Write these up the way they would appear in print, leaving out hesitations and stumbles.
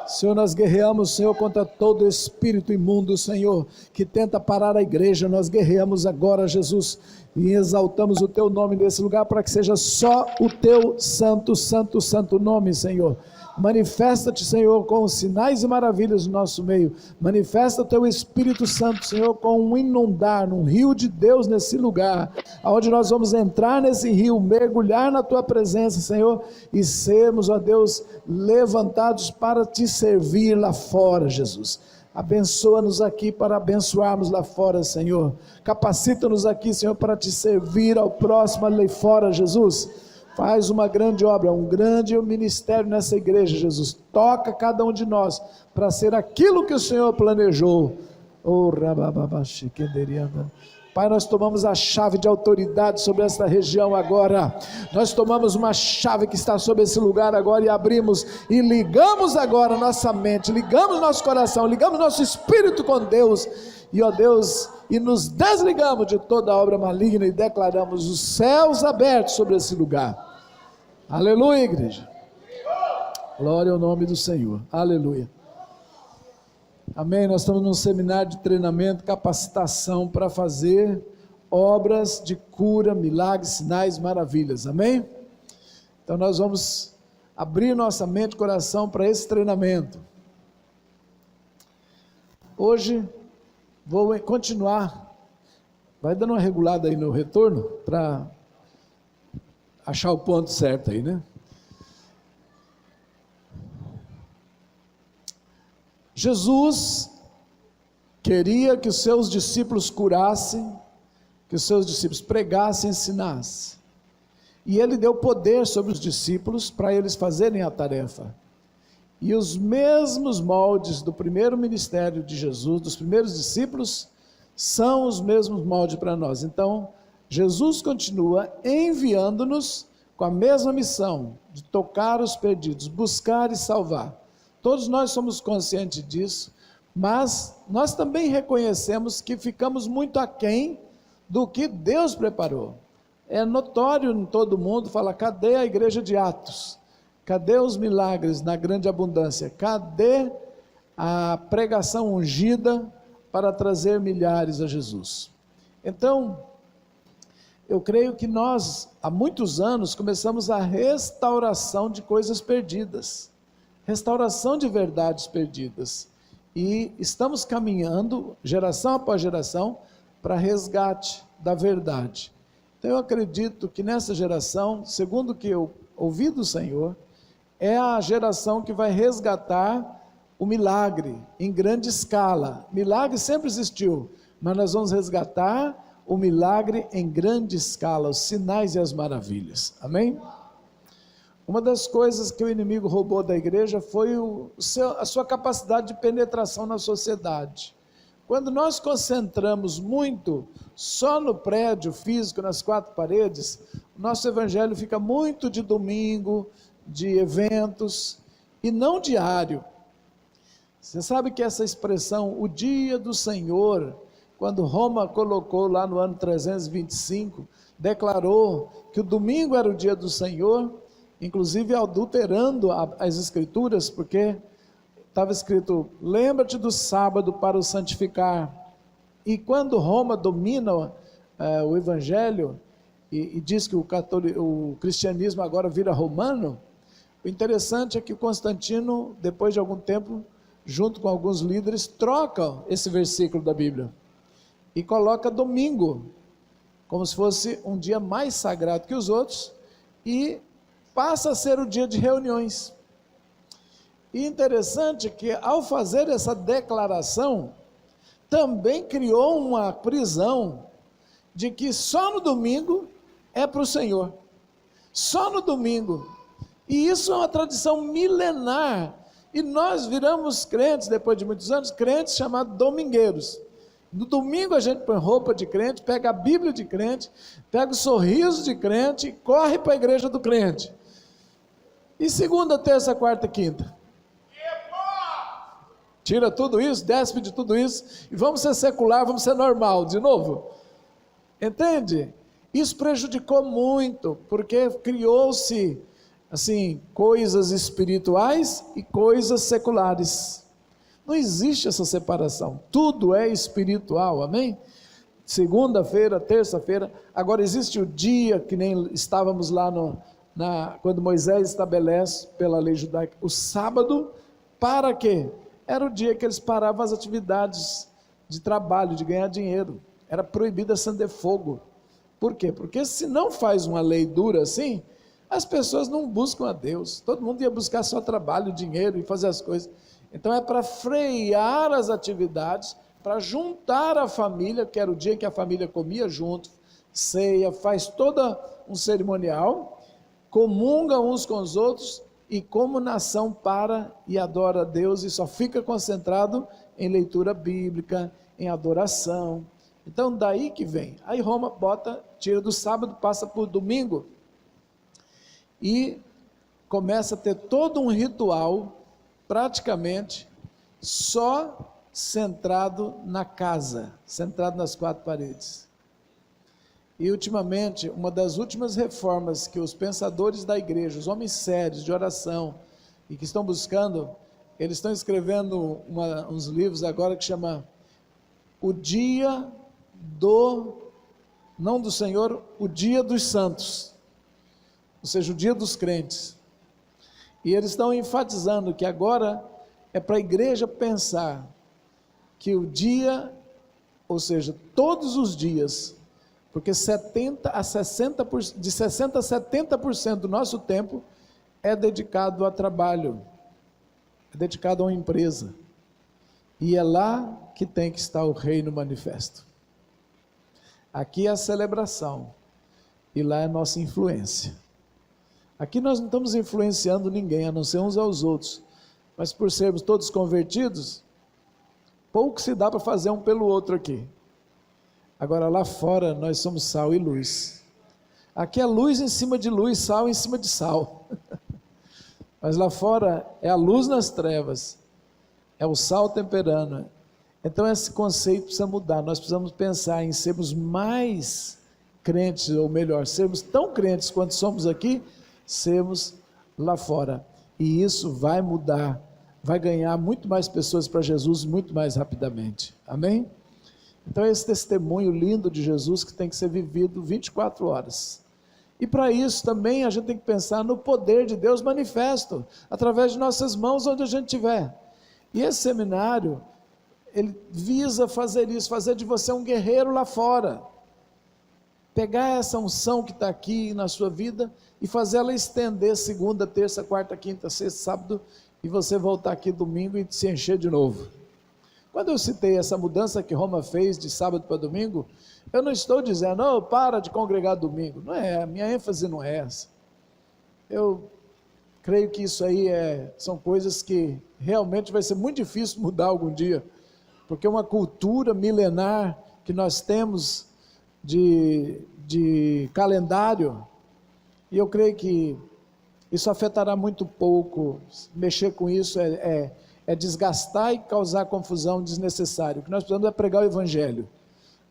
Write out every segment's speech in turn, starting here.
Senhor, nós guerreamos, Senhor, contra todo espírito imundo, Senhor, que tenta parar a igreja. Nós guerreamos agora, Jesus, e exaltamos o Teu nome nesse lugar, para que seja só o Teu santo, santo, santo nome, Senhor. Manifesta-te, Senhor, com sinais e maravilhas no nosso meio. Manifesta o Teu Espírito Santo, Senhor, com um inundar, um rio de Deus nesse lugar, onde nós vamos entrar nesse rio, mergulhar na Tua presença, Senhor, e sermos, ó Deus, levantados para Te servir lá fora, Jesus. Abençoa-nos aqui para abençoarmos lá fora, Senhor. Capacita-nos aqui, Senhor, para Te servir ao próximo ali fora, Jesus. Faz uma grande obra, um grande ministério nessa igreja, Jesus. Toca cada um de nós para ser aquilo que o Senhor planejou. Pai, nós tomamos a chave de autoridade sobre esta região agora. Nós tomamos uma chave que está sobre esse lugar agora e abrimos e ligamos agora nossa mente, ligamos nosso coração, ligamos nosso espírito com Deus. E ó Deus, e nos desligamos de toda obra maligna e declaramos os céus abertos sobre esse lugar. Aleluia, igreja. Glória ao nome do Senhor. Aleluia. Amém. Nós estamos num seminário de treinamento, capacitação para fazer obras de cura, milagres, sinais, maravilhas. Amém? Então nós vamos abrir nossa mente e coração para esse treinamento. Hoje vou continuar. Vai dando uma regulada aí no retorno para achar o ponto certo aí, né? Jesus queria que os seus discípulos curassem, que os seus discípulos pregassem, ensinassem. E ele deu poder sobre os discípulos para eles fazerem a tarefa. E os mesmos moldes do primeiro ministério de Jesus, dos primeiros discípulos, são os mesmos moldes para nós. Então, Jesus continua enviando-nos com a mesma missão de tocar os perdidos, buscar e salvar. Todos nós somos conscientes disso, mas nós também reconhecemos que ficamos muito aquém do que Deus preparou. É notório em todo mundo, fala, cadê a igreja de Atos? Cadê os milagres na grande abundância? Cadê a pregação ungida para trazer milhares a Jesus? Então, eu creio que nós, há muitos anos, começamos a restauração de coisas perdidas, restauração de verdades perdidas, e estamos caminhando, geração após geração, para resgate da verdade. Então eu acredito que nessa geração, segundo o que eu ouvi do Senhor, é a geração que vai resgatar o milagre em grande escala. Milagre sempre existiu, mas nós vamos resgatar o milagre em grande escala, os sinais e as maravilhas. Amém? Uma das coisas que o inimigo roubou da igreja foi a sua capacidade de penetração na sociedade. Quando nós concentramos muito só no prédio físico, nas quatro paredes, o nosso evangelho fica muito de domingo, de eventos, e não diário. Você sabe que essa expressão, o dia do Senhor, quando Roma colocou lá no ano 325, declarou que o domingo era o dia do Senhor, inclusive adulterando as escrituras, porque estava escrito, lembra-te do sábado para o santificar. E quando Roma domina o evangelho, e diz que o cristianismo agora vira romano, o interessante é que o Constantino, depois de algum tempo, junto com alguns líderes, troca esse versículo da Bíblia, e coloca domingo, como se fosse um dia mais sagrado que os outros, e passa a ser o dia de reuniões. E interessante que ao fazer essa declaração, também criou uma prisão, de que só no domingo é para o Senhor, só no domingo, e isso é uma tradição milenar, e nós viramos crentes, depois de muitos anos, crentes chamados domingueiros. No domingo a gente põe roupa de crente, pega a Bíblia de crente, pega o sorriso de crente e corre para a igreja do crente. E segunda, terça, quarta e quinta? Tira tudo isso, despe de tudo isso, e vamos ser secular, vamos ser normal, de novo. Entende? Isso prejudicou muito, porque criou-se assim, coisas espirituais e coisas seculares. Não existe essa separação, tudo é espiritual, amém? Segunda-feira, terça-feira, agora existe o dia, que nem estávamos lá quando Moisés estabelece pela lei judaica, o sábado, para quê? Era o dia que eles paravam as atividades de trabalho, de ganhar dinheiro, era proibido acender fogo. Por quê? Porque se não faz uma lei dura assim, as pessoas não buscam a Deus, todo mundo ia buscar só trabalho, dinheiro e fazer as coisas. Então é para frear as atividades, para juntar a família, que era o dia que a família comia junto, ceia, faz todo um cerimonial, comunga uns com os outros, e como nação para e adora a Deus, e só fica concentrado em leitura bíblica, em adoração. Então daí que vem, aí Roma tira do sábado, passa por domingo, e começa a ter todo um ritual, praticamente, só centrado na casa, centrado nas quatro paredes. E ultimamente, uma das últimas reformas que os pensadores da igreja, os homens sérios de oração, e que estão buscando, eles estão escrevendo uns livros agora que chama O Dia não do Senhor, o Dia dos Santos, ou seja, o Dia dos Crentes. E eles estão enfatizando que agora é para a igreja pensar que o dia, ou seja, todos os dias, porque de 60% a 70% do nosso tempo é dedicado a trabalho, é dedicado a uma empresa, e é lá que tem que estar o reino manifesto. Aqui é a celebração, e lá é a nossa influência. Aqui nós não estamos influenciando ninguém, a não ser uns aos outros, mas por sermos todos convertidos, pouco se dá para fazer um pelo outro aqui. Agora lá fora nós somos sal e luz. Aqui é luz em cima de luz, sal em cima de sal. Mas lá fora é a luz nas trevas, é o sal temperando. Então esse conceito precisa mudar, nós precisamos pensar em sermos mais crentes, ou melhor, sermos tão crentes quanto somos aqui, sermos lá fora. E isso vai mudar, vai ganhar muito mais pessoas para Jesus muito mais rapidamente. Amém? Então é esse testemunho lindo de Jesus que tem que ser vivido 24 horas. E para isso também a gente tem que pensar no poder de Deus manifesto, através de nossas mãos onde a gente estiver. E esse seminário, ele visa fazer isso, fazer de você um guerreiro lá fora. Pegar essa unção que está aqui na sua vida e fazer ela estender segunda, terça, quarta, quinta, sexta, sábado, e você voltar aqui domingo e se encher de novo. Quando eu citei essa mudança que Roma fez de sábado para domingo, eu não estou dizendo, oh, para de congregar domingo. Não é, a minha ênfase não é essa. Eu creio que isso aí são coisas que realmente vai ser muito difícil mudar algum dia, porque uma cultura milenar que nós temos de calendário, e eu creio que isso afetará muito pouco. Mexer com isso é desgastar e causar confusão desnecessária. O que nós precisamos é pregar o evangelho,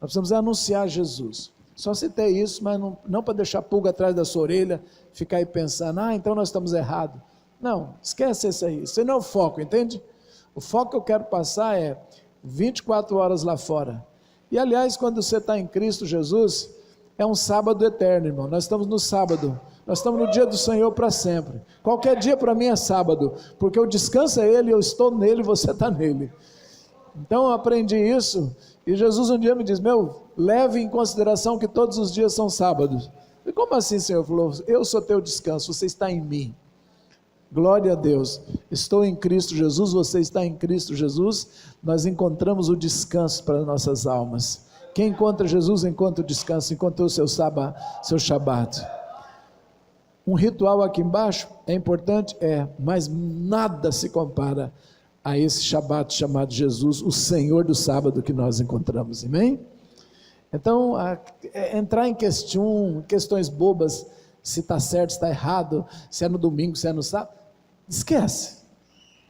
nós precisamos anunciar Jesus. Só citei isso, mas não para deixar pulga atrás da sua orelha, ficar aí pensando, então nós estamos errados. Não, esquece isso aí, isso não é o foco, entende? O foco que eu quero passar é 24 horas lá fora. E aliás, quando você está em Cristo Jesus, é um sábado eterno, irmão. Nós estamos no sábado, nós estamos no dia do Senhor para sempre. Qualquer dia para mim é sábado, porque o descanso é Ele, eu estou nele, você está nele. Então eu aprendi isso, e Jesus um dia me diz, leve em consideração que todos os dias são sábados. E como assim, Senhor? Falou, eu sou teu descanso, você está em mim. Glória a Deus, estou em Cristo Jesus, você está em Cristo Jesus, nós encontramos o descanso para nossas almas. Quem encontra Jesus encontra o descanso, encontrou o seu Shabat. Um ritual aqui embaixo é importante, mas nada se compara a esse Shabat chamado Jesus, o Senhor do sábado que nós encontramos, amém? Então, entrar em questões bobas, se está certo, se está errado, se é no domingo, se é no sábado, esquece,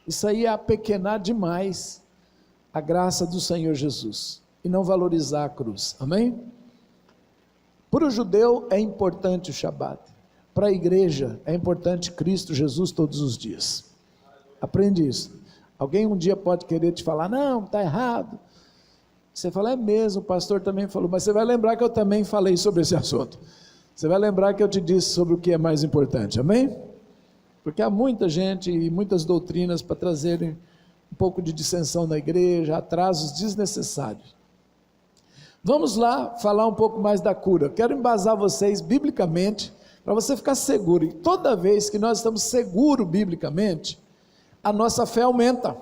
isso aí é apequenar demais a graça do Senhor Jesus, e não valorizar a cruz, amém? Para o judeu é importante o Shabat, Para a igreja é importante Cristo Jesus todos os dias. Aprende isso. Alguém um dia pode querer te falar, não, está errado. Você fala, é mesmo, o pastor também falou, mas você vai lembrar que eu também falei sobre esse assunto. Você vai lembrar que eu te disse sobre o que é mais importante, amém? Porque há muita gente e muitas doutrinas para trazerem um pouco de dissensão na igreja, atrasos desnecessários. Vamos lá falar um pouco mais da cura. Quero embasar vocês biblicamente, para você ficar seguro. E toda vez que nós estamos seguros biblicamente, a nossa fé aumenta.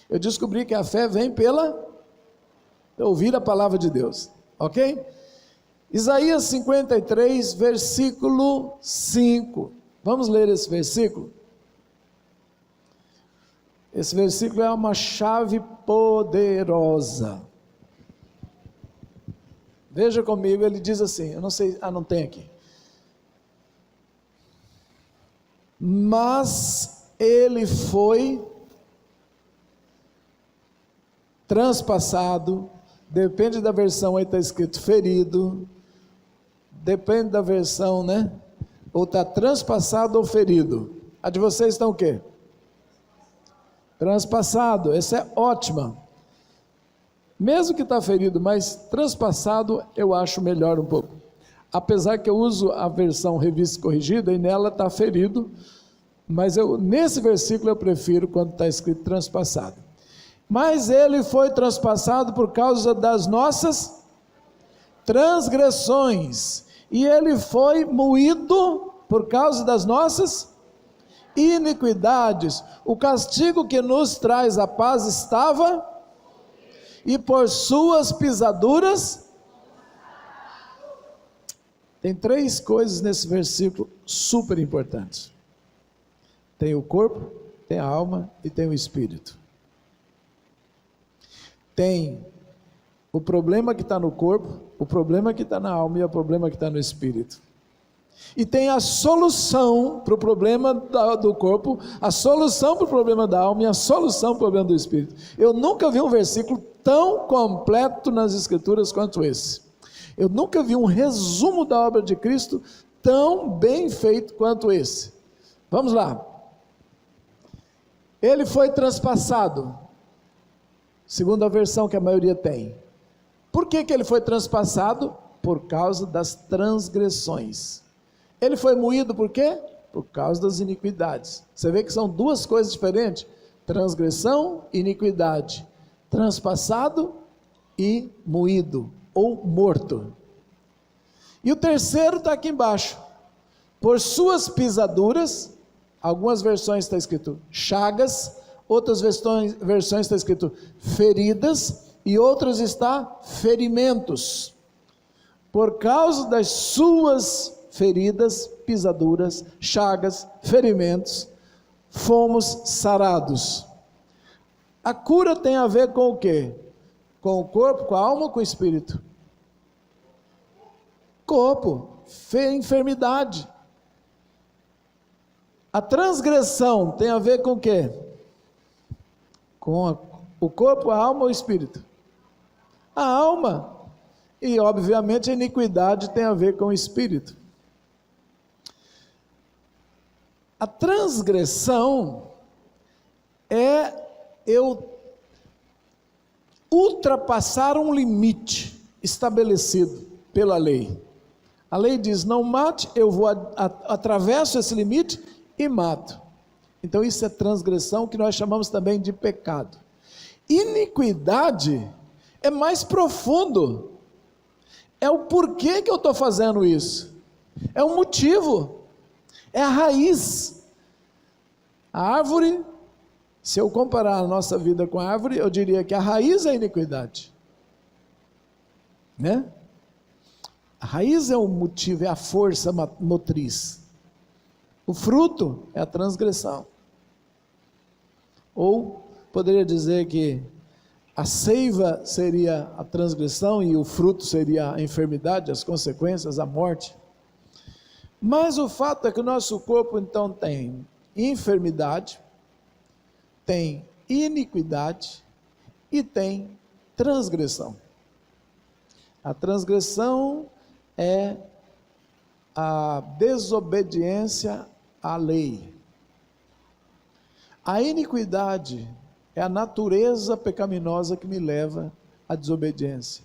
Eu descobri que a fé vem pela ouvir a palavra de Deus, ok? Isaías 53, versículo 5. Vamos ler esse versículo? Esse versículo é uma chave poderosa. Veja comigo, ele diz assim, eu não sei, não tem aqui. Mas ele foi transpassado, depende da versão, aí está escrito ferido, depende da versão, né? Ou está transpassado ou ferido. A de vocês está o quê? Transpassado, essa é ótima. Mesmo que está ferido, mas transpassado eu acho melhor um pouco. Apesar que eu uso a versão revista corrigida e nela está ferido, mas nesse versículo eu prefiro quando está escrito transpassado. Mas ele foi transpassado por causa das nossas transgressões, e ele foi moído por causa das nossas iniquidades. O castigo que nos traz a paz estava, e por suas pisaduras. Tem 3 coisas nesse versículo super importantes. Tem o corpo, tem a alma e tem o espírito. Tem o problema que está no corpo, o problema que está na alma e o problema que está no espírito. E tem a solução para o problema do corpo, a solução para o problema da alma e a solução para o problema do espírito. Eu nunca vi um versículo tão completo nas escrituras quanto esse. Eu nunca vi um resumo da obra de Cristo tão bem feito quanto esse. Vamos lá. Ele foi transpassado, segundo a versão que a maioria tem. Por que ele foi transpassado? Por causa das transgressões. Ele foi moído por quê? Por causa das iniquidades. Você vê que são 2 coisas diferentes: transgressão e iniquidade. Transpassado e moído, ou morto. E o terceiro está aqui embaixo. Por suas pisaduras, algumas versões está escrito chagas, outras versões está escrito feridas, e outras está ferimentos. Por causa das suas feridas, pisaduras, chagas, ferimentos, fomos sarados. A cura tem a ver com o quê? Com o corpo, com a alma ou com o espírito? Corpo, enfermidade. A transgressão tem a ver com o quê? Com o corpo, a alma ou o espírito? A alma. E obviamente a iniquidade tem a ver com o espírito. A transgressão é eu ultrapassar um limite estabelecido pela lei. A lei diz não mate, eu vou atravesso esse limite e mato. Então isso é transgressão, que nós chamamos também de pecado. Iniquidade é mais profundo. É o porquê que eu estou fazendo isso. É o motivo. É a raiz. A árvore, se eu comparar a nossa vida com a árvore, eu diria que a raiz é a iniquidade. Né? A raiz é o motivo, é a força motriz. O fruto é a transgressão. Ou poderia dizer que a seiva seria a transgressão e o fruto seria a enfermidade, as consequências, a morte. Mas o fato é que o nosso corpo então tem enfermidade, tem iniquidade e tem transgressão. A transgressão é a desobediência à lei. A iniquidade é a natureza pecaminosa que me leva à desobediência.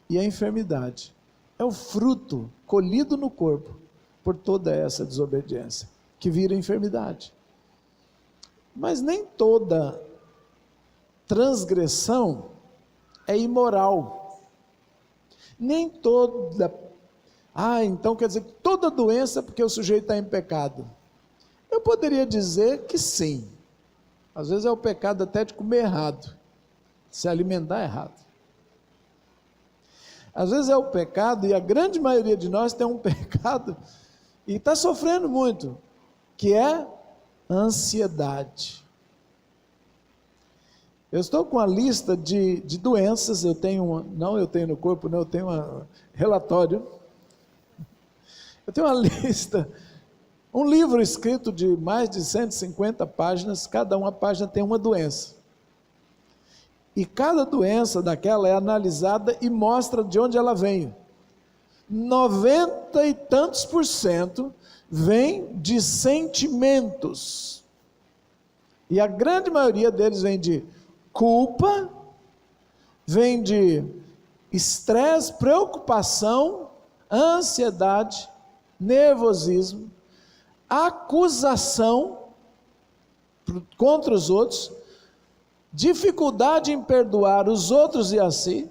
E a enfermidade é o fruto colhido no corpo por toda essa desobediência, que vira enfermidade. Mas nem toda transgressão é imoral. Nem toda... então quer dizer que toda doença é porque o sujeito está em pecado. Eu poderia dizer que sim. Às vezes é o pecado até de comer errado, se alimentar errado. Às vezes é o pecado, e a grande maioria de nós tem um pecado, e está sofrendo muito, que é ansiedade. Eu estou com a lista de doenças, eu tenho no corpo, não, eu tenho um relatório. Eu tenho uma lista, um livro escrito de mais de 150 páginas, cada uma página tem uma doença. E cada doença daquela é analisada e mostra de onde ela vem. 90 e tantos % vem de sentimentos. E a grande maioria deles vem de culpa, vem de estresse, preocupação, ansiedade, nervosismo, acusação contra os outros, dificuldade em perdoar os outros e a si,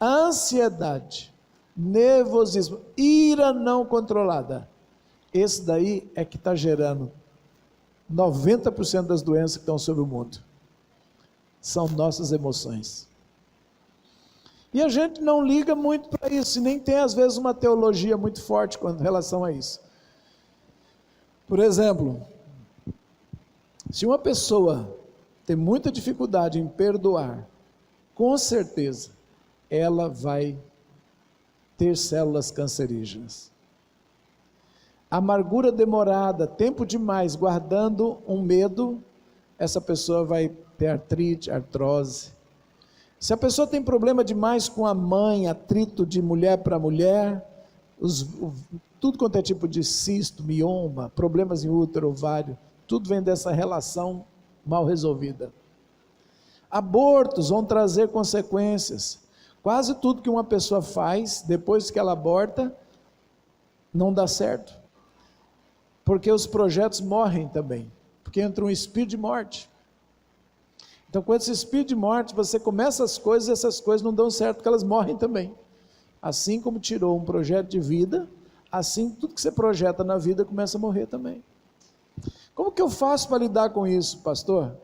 ansiedade, nervosismo, ira não controlada. Esse daí é que está gerando 90% das doenças que estão sobre o mundo. São nossas emoções. E a gente não liga muito para isso, e nem tem às vezes uma teologia muito forte com relação a isso. Por exemplo, se uma pessoa tem muita dificuldade em perdoar, com certeza ela vai ter células cancerígenas. Amargura demorada, tempo demais guardando um medo, essa pessoa vai ter artrite, artrose. Se a pessoa tem problema demais com a mãe, atrito de mulher para mulher, tudo quanto é tipo de cisto, mioma, problemas em útero, ovário, tudo vem dessa relação mal resolvida. Abortos vão trazer consequências. Quase tudo que uma pessoa faz, depois que ela aborta, não dá certo. Porque os projetos morrem também, porque entra um espírito de morte. Então, com esse espírito de morte, você começa as coisas e essas coisas não dão certo, porque elas morrem também. Assim como tirou um projeto de vida, assim tudo que você projeta na vida começa a morrer também. Como que eu faço para lidar com isso, pastor?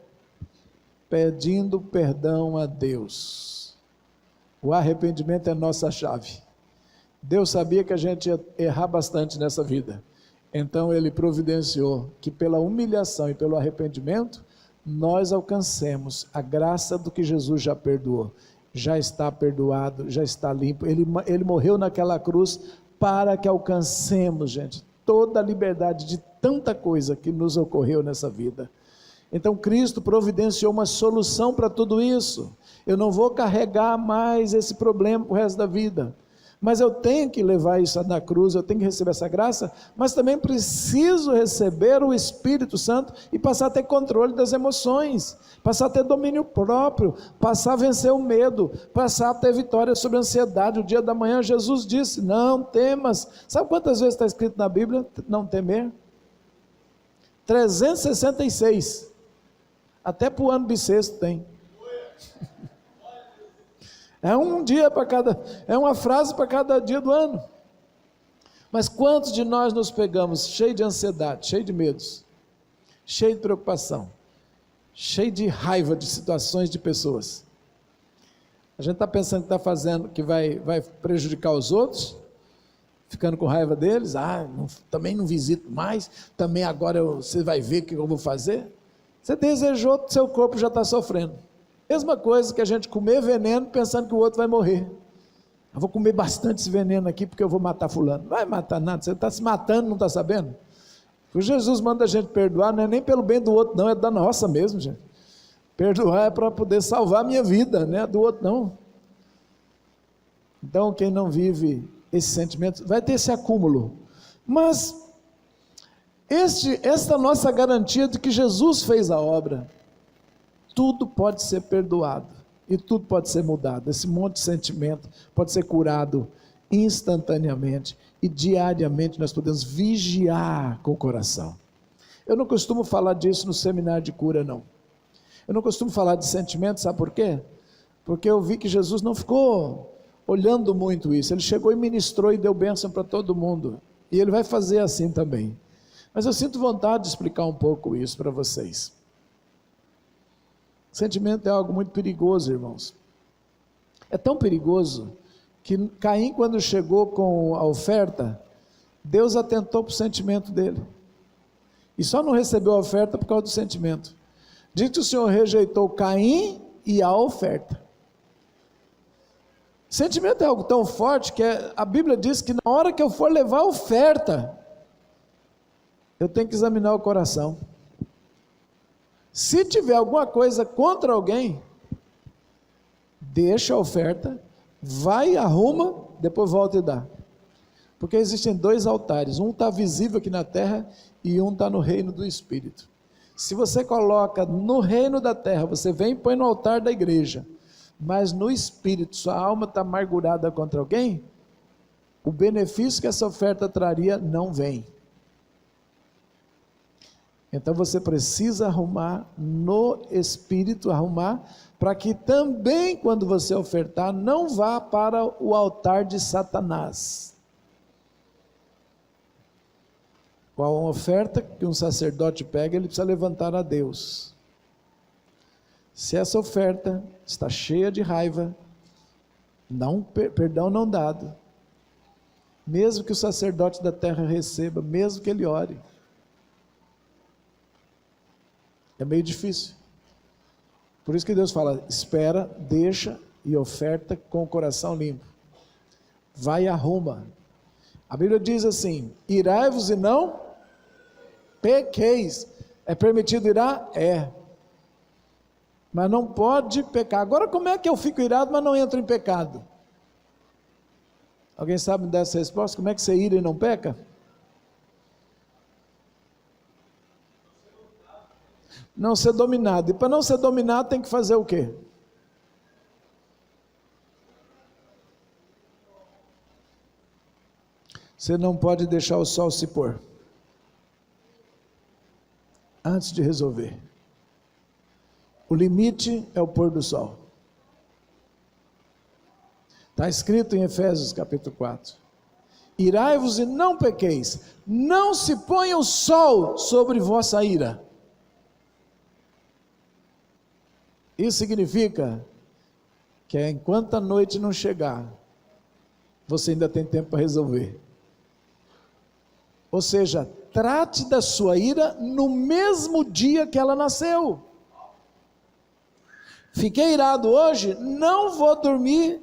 Pedindo perdão a Deus. O arrependimento é a nossa chave. Deus sabia que a gente ia errar bastante nessa vida. Então Ele providenciou que pela humilhação e pelo arrependimento, nós alcancemos a graça do que Jesus já perdoou. Já está perdoado, já está limpo. Ele morreu naquela cruz para que alcancemos, gente, toda a liberdade de tanta coisa que nos ocorreu nessa vida. Então Cristo providenciou uma solução para tudo isso. Eu não vou carregar mais esse problema para o resto da vida. Mas eu tenho que levar isso na cruz, eu tenho que receber essa graça, mas também preciso receber o Espírito Santo e passar a ter controle das emoções, passar a ter domínio próprio, passar a vencer o medo, passar a ter vitória sobre a ansiedade. O dia da manhã Jesus disse, não temas. Sabe quantas vezes está escrito na Bíblia, não temer? 366, até para o ano bissexto tem. É um dia para cada, é uma frase para cada dia do ano. Mas quantos de nós nos pegamos cheio de ansiedade, cheio de medos, cheio de preocupação, cheio de raiva de situações, de pessoas? A gente está pensando que está fazendo, que vai prejudicar os outros, ficando com raiva deles. Também não visito mais, também agora você vai ver o que eu vou fazer. Você desejou, seu corpo já está sofrendo. Mesma coisa que a gente comer veneno pensando que o outro vai morrer. Eu vou comer bastante esse veneno aqui porque eu vou matar fulano. Não vai matar nada, você está se matando, não está sabendo? O Jesus manda a gente perdoar, não é nem pelo bem do outro não, é da nossa mesmo, gente. Perdoar é para poder salvar a minha vida, não é do outro não. Então quem não vive esse sentimento, vai ter esse acúmulo. Mas esta nossa garantia de que Jesus fez a obra, tudo pode ser perdoado e tudo pode ser mudado. Esse monte de sentimento pode ser curado instantaneamente e diariamente nós podemos vigiar com o coração. Eu não costumo falar disso no seminário de cura, não. Eu não costumo falar de sentimento, sabe por quê? Porque eu vi que Jesus não ficou olhando muito isso, ele chegou e ministrou e deu bênção para todo mundo, e ele vai fazer assim também. Mas eu sinto vontade de explicar um pouco isso para vocês. Sentimento é algo muito perigoso, irmãos. É tão perigoso que Caim, quando chegou com a oferta, Deus atentou para o sentimento dele, e só não recebeu a oferta por causa do sentimento. Diz que o Senhor rejeitou Caim e a oferta. Sentimento é algo tão forte que a Bíblia diz que na hora que eu for levar a oferta, eu tenho que examinar o coração. Se tiver alguma coisa contra alguém, deixa a oferta, vai, arruma, depois volta e dá. Porque existem dois altares, um está visível aqui na terra e um está no reino do Espírito. Se você coloca no reino da terra, você vem e põe no altar da igreja, mas no Espírito, sua alma está amargurada contra alguém, o benefício que essa oferta traria não vem. Então você precisa arrumar no Espírito, arrumar, para que também quando você ofertar, não vá para o altar de Satanás. Qual uma oferta que um sacerdote pega, ele precisa levantar a Deus. Se essa oferta está cheia de raiva, perdão não dado, mesmo que o sacerdote da terra receba, mesmo que ele ore, é meio difícil. Por isso que Deus fala, espera, deixa e oferta com o coração limpo. Vai e arruma. A Bíblia diz assim, irai-vos e não pequeis. É permitido irar? É. Mas não pode pecar. Agora como é que eu fico irado, mas não entro em pecado? Alguém sabe me dar essa resposta? Como é que você ira e não peca? Não ser dominado. E para não ser dominado tem que fazer o quê? Você não pode deixar o sol se pôr antes de resolver. O limite é o pôr do sol. Está escrito em Efésios capítulo 4. Irai-vos e não pequeis, não se ponha o sol sobre vossa ira. Isso significa que enquanto a noite não chegar, você ainda tem tempo para resolver. Ou seja, trate da sua ira no mesmo dia que ela nasceu. Fiquei irado hoje, não vou dormir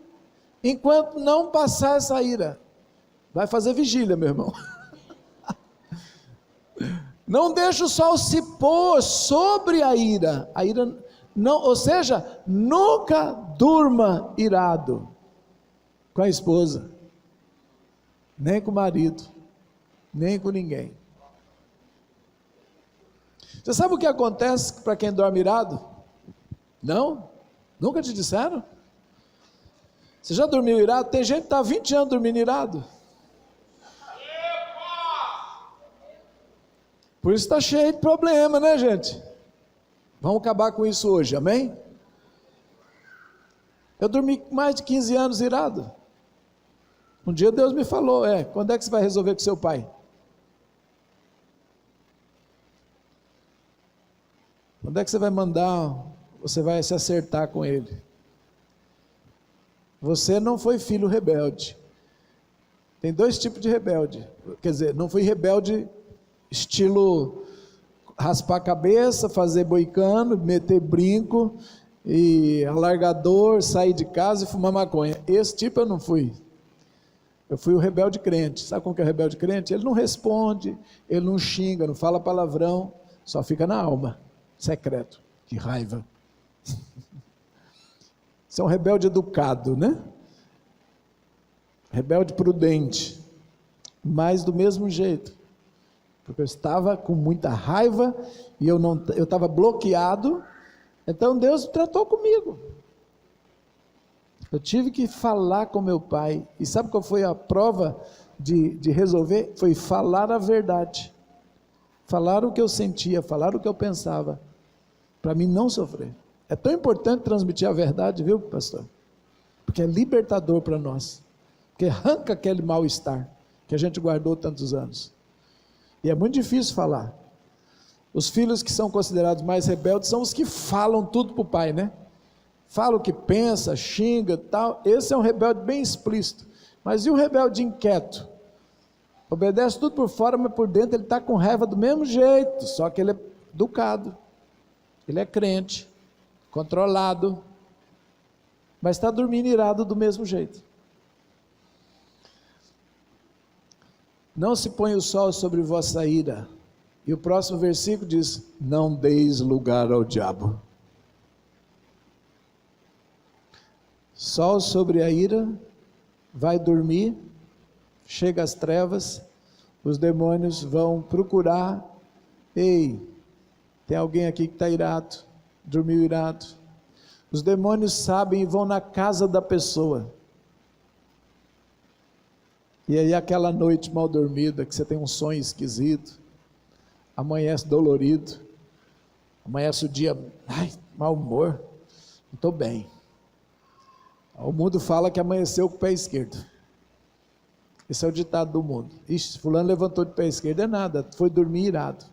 enquanto não passar essa ira. Vai fazer vigília, meu irmão. Não deixe o sol se pôr sobre a ira. A ira não, ou seja, nunca durma irado com a esposa, nem com o marido, nem com ninguém. Você sabe o que acontece para quem dorme irado? Não? Nunca te disseram? Você já dormiu irado? Tem gente que está há 20 anos dormindo irado. Por isso está cheio de problema, né, gente? Vamos acabar com isso hoje, amém? Eu dormi mais de 15 anos irado. Um dia Deus me falou, quando é que você vai resolver com seu pai? Quando é que você vai mandar, você vai se acertar com ele? Você não foi filho rebelde. Tem dois tipos de rebelde. Quer dizer, não foi rebelde estilo raspar a cabeça, fazer boicano, meter brinco e alargador, sair de casa e fumar maconha. Esse tipo eu não fui. Eu fui o rebelde crente. Sabe como que é o rebelde crente? Ele não responde, ele não xinga, não fala palavrão, só fica na alma, secreto. Que raiva. Você é um rebelde educado, né? Rebelde prudente. mas do mesmo jeito, porque eu estava com muita raiva e eu estava bloqueado. Então Deus tratou comigo. Eu tive que falar com meu pai. E sabe qual foi a prova de resolver? Foi falar a verdade. Falar o que eu sentia, falar o que eu pensava, para mim não sofrer. É tão importante transmitir a verdade, viu, pastor? Porque é libertador para nós. Porque arranca aquele mal-estar que a gente guardou tantos anos. E é muito difícil falar. Os filhos que são considerados mais rebeldes são os que falam tudo para o pai, né? Fala o que pensa, xinga, tal. Esse é um rebelde bem explícito. Mas e o rebelde inquieto? Obedece tudo por fora, mas por dentro ele está com raiva do mesmo jeito, só que ele é educado, ele é crente, controlado, mas está dormindo irado do mesmo jeito. Não se põe o sol sobre vossa ira. E o próximo versículo diz: não deis lugar ao diabo. Sol sobre a ira, vai dormir, chega às trevas, os demônios vão procurar. Ei, tem alguém aqui que está irado, dormiu irado. Os demônios sabem e vão na casa da pessoa. E aí aquela noite mal dormida, que você tem um sonho esquisito, amanhece dolorido, amanhece o dia, mau humor, não estou bem. O mundo fala que amanheceu com o pé esquerdo. Esse é o ditado do mundo. Ixi, fulano levantou de pé esquerdo, é nada, foi dormir irado.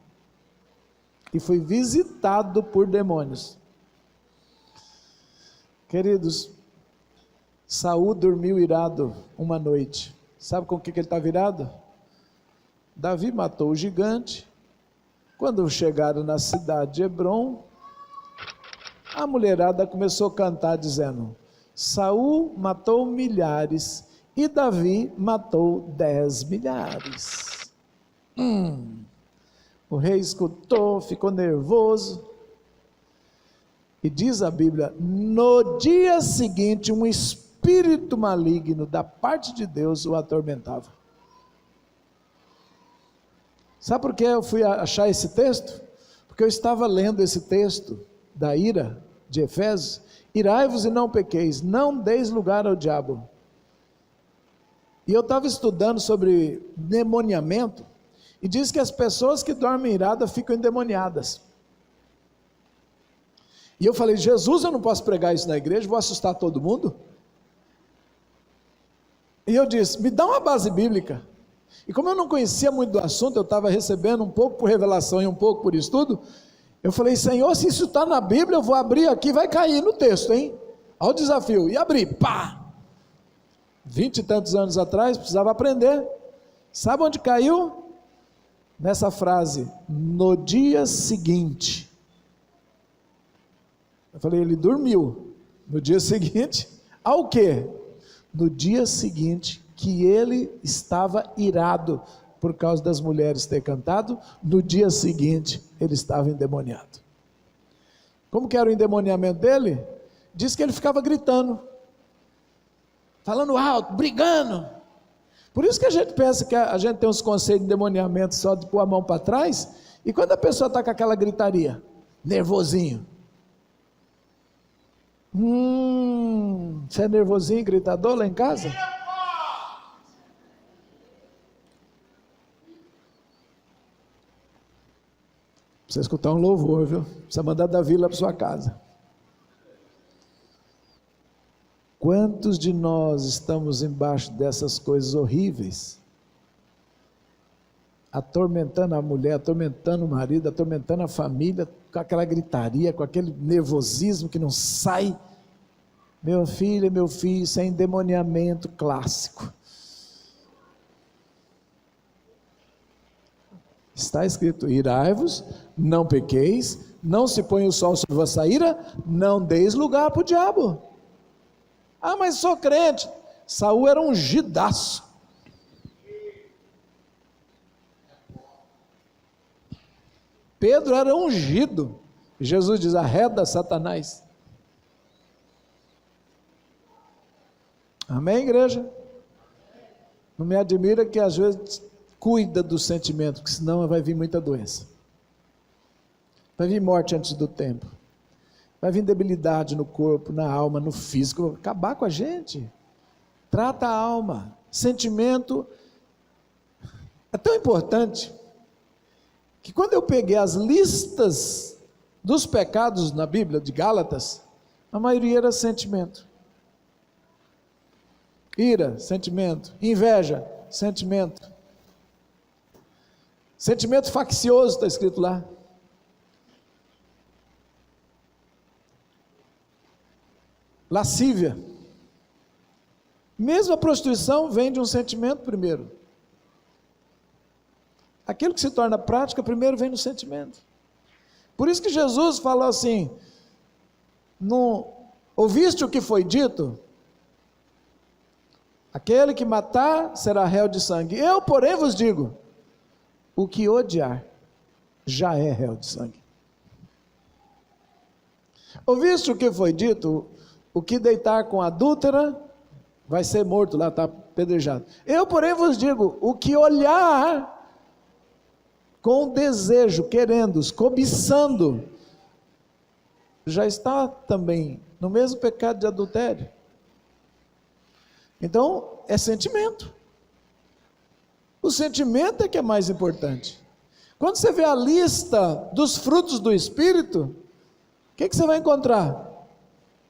E foi visitado por demônios. Queridos, Saul dormiu irado uma noite. Sabe com o que ele estava irado? Davi matou o gigante. Quando chegaram na cidade de Hebrom, a mulherada começou a cantar dizendo: Saul matou milhares e Davi matou 10 milhares. O rei escutou, ficou nervoso. E diz a Bíblia, no dia seguinte, um espírito maligno da parte de Deus o atormentava. Sabe por que eu fui achar esse texto? Porque eu estava lendo esse texto da ira de Efésios. Irai-vos e não pequeis, não deis lugar ao diabo. E eu estava estudando sobre demoniamento, e diz que as pessoas que dormem iradas ficam endemoniadas. E eu falei: Jesus, eu não posso pregar isso na igreja, vou assustar todo mundo? E eu disse: me dá uma base bíblica. E como eu não conhecia muito do assunto, eu estava recebendo um pouco por revelação e um pouco por estudo, eu falei: Senhor, se isso está na Bíblia, eu vou abrir aqui, vai cair no texto, hein? Olha o desafio, e abri, pá! 20 e tantos anos atrás, precisava aprender. Sabe onde caiu? Nessa frase, no dia seguinte. Eu falei: ele dormiu. No dia seguinte, ao quê? No dia seguinte, que ele estava irado por causa das mulheres ter cantado, no dia seguinte, ele estava endemoniado. Como que era o endemoniamento dele? Diz que ele ficava gritando, falando alto, brigando. Por isso que a gente pensa que a gente tem uns conceitos de endemoniamento só de pôr a mão para trás, e quando a pessoa está com aquela gritaria, nervosinho. Você é nervosinho, gritador lá em casa? Precisa escutar um louvor, viu? Precisa mandar Davi lá para sua casa. Quantos de nós estamos embaixo dessas coisas horríveis? Atormentando a mulher, atormentando o marido, atormentando a família, com aquela gritaria, com aquele nervosismo que não sai. Meu filho, meu filho, isso é endemoniamento clássico. Está escrito: irai-vos, não pequeis, não se põe o sol sobre vossa ira, não deis lugar para o diabo. Ah, mas sou crente. Saul era ungidaço. Pedro era ungido. Jesus diz: arreda Satanás. Amém, igreja? Não me admira que às vezes cuida do sentimento, porque senão vai vir muita doença. Vai vir morte antes do tempo. Vai vir debilidade no corpo, na alma, no físico, acabar com a gente. Trata a alma. Sentimento é tão importante que quando eu peguei as listas dos pecados na Bíblia, de Gálatas, a maioria era sentimento. Ira, sentimento. Inveja, sentimento. Sentimento faccioso está escrito lá. Lascívia. Mesmo a prostituição vem de um sentimento primeiro. Aquilo que se torna prática primeiro vem no sentimento. Por isso que Jesus falou assim: ouviste o que foi dito? Aquele que matar será réu de sangue. Eu, porém, vos digo: o que odiar já é réu de sangue. Ouviste o que foi dito? O que deitar com adúltera vai ser morto, lá está apedrejado. Eu, porém, vos digo: o que olhar com desejo, querendo, cobiçando, já está também no mesmo pecado de adultério. Então, é sentimento. O sentimento é que é mais importante. Quando você vê a lista dos frutos do Espírito, o que você vai encontrar?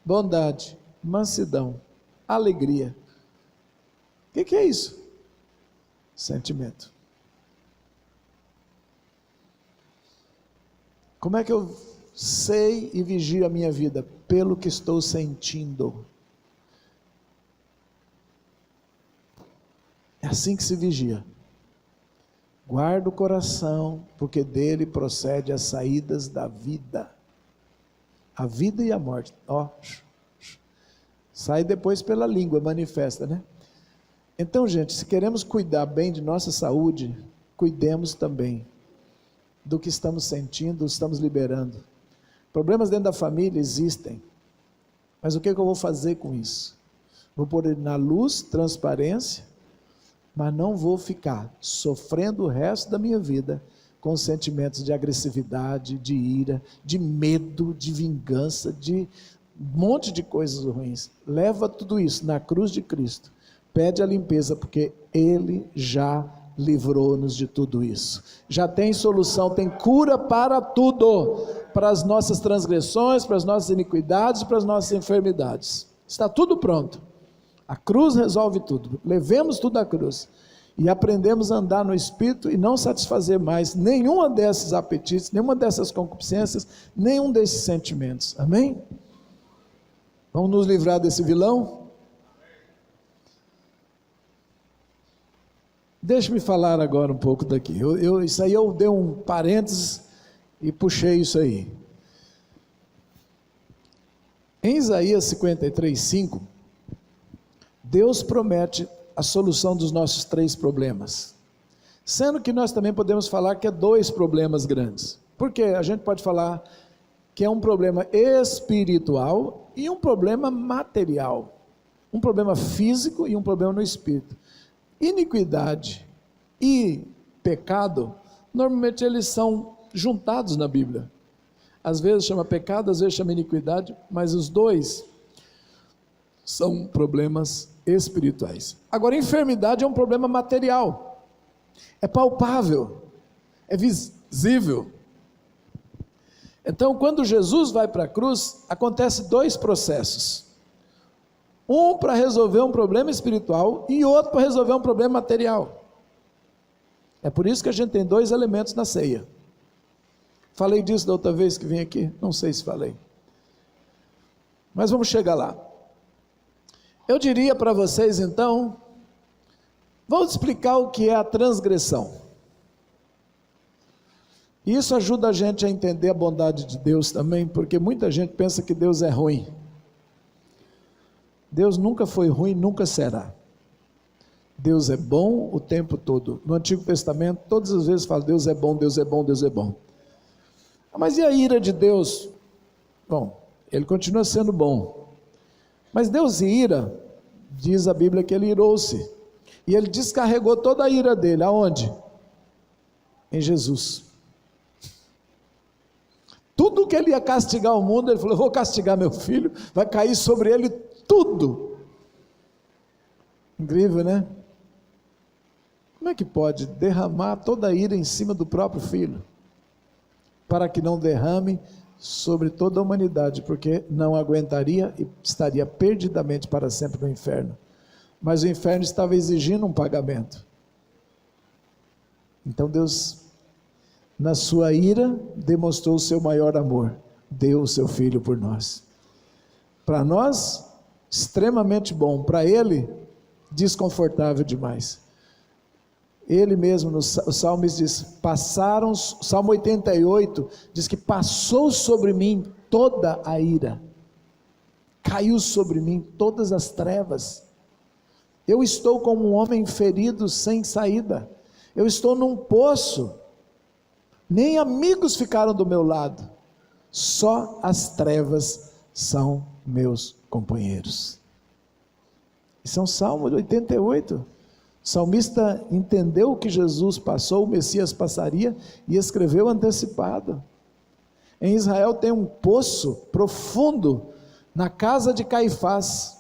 Bondade, mansidão, alegria. O que é isso? Sentimento. Como é que eu sei e vigio a minha vida? Pelo que estou sentindo. É assim que se vigia. Guarda o coração, porque dele procede as saídas da vida. A vida e a morte. Sai depois pela língua, manifesta, né? Então, gente, se queremos cuidar bem de nossa saúde, cuidemos também do que estamos sentindo, estamos liberando. Problemas dentro da família existem, mas o que eu vou fazer com isso? Vou pôr ele na luz, transparência, mas não vou ficar sofrendo o resto da minha vida com sentimentos de agressividade, de ira, de medo, de vingança, de um monte de coisas ruins. Leva tudo isso na cruz de Cristo, pede a limpeza, porque Ele já livrou-nos de tudo isso, já tem solução, tem cura para tudo, para as nossas transgressões, para as nossas iniquidades, para as nossas enfermidades, está tudo pronto, a cruz resolve tudo, levemos tudo à cruz, e aprendemos a andar no Espírito, e não satisfazer mais nenhuma desses apetites, nenhuma dessas concupiscências, nenhum desses sentimentos, amém? Vamos nos livrar desse vilão? Deixe-me falar agora um pouco daqui, isso aí eu dei um parênteses e puxei isso aí. Em Isaías 53:5, Deus promete a solução dos nossos 3 problemas, sendo que nós também podemos falar que é 2 problemas grandes, porque a gente pode falar que é um problema espiritual e um problema material, um problema físico e um problema no espírito. Iniquidade e pecado, normalmente eles são juntados na Bíblia, às vezes chama pecado, às vezes chama iniquidade, mas os 2 são problemas espirituais. Agora, enfermidade é um problema material, é palpável, é visível. Então, quando Jesus vai para a cruz, acontece 2 processos, um para resolver um problema espiritual e outro para resolver um problema material. É por isso que a gente tem 2 elementos na ceia. Falei disso da outra vez que vim aqui? Não sei se falei, mas vamos chegar lá. Eu diria para vocês então, vamos explicar o que é a transgressão. Isso ajuda a gente a entender a bondade de Deus também, porque muita gente pensa que Deus é ruim. Deus nunca foi ruim, nunca será. Deus é bom o tempo todo. No Antigo Testamento, todas as vezes fala, Deus é bom, Deus é bom, Deus é bom. Mas e a ira de Deus? Bom, Ele continua sendo bom. Mas Deus ira, diz a Bíblia que Ele irou-se. E ele descarregou toda a ira dele, aonde? Em Jesus. Tudo que ele ia castigar o mundo, ele falou: eu vou castigar meu filho, vai cair sobre ele tudo. Incrível, né? Como é que pode derramar toda a ira em cima do próprio filho? Para que não derrame sobre toda a humanidade, porque não aguentaria e estaria perdidamente para sempre no inferno. Mas o inferno estava exigindo um pagamento. Então Deus, na sua ira, demonstrou o seu maior amor, deu o seu Filho por nós. Para nós, extremamente bom, para ele, desconfortável demais. Ele mesmo, no Salmo diz, Salmo 88, diz que passou sobre mim toda a ira, caiu sobre mim todas as trevas. Eu estou como um homem ferido sem saída, eu estou num poço, nem amigos ficaram do meu lado, só as trevas são meus companheiros. Isso é um Salmo 88, o salmista entendeu o que Jesus passou, o Messias passaria, e escreveu antecipado. Em Israel tem um poço profundo, na casa de Caifás.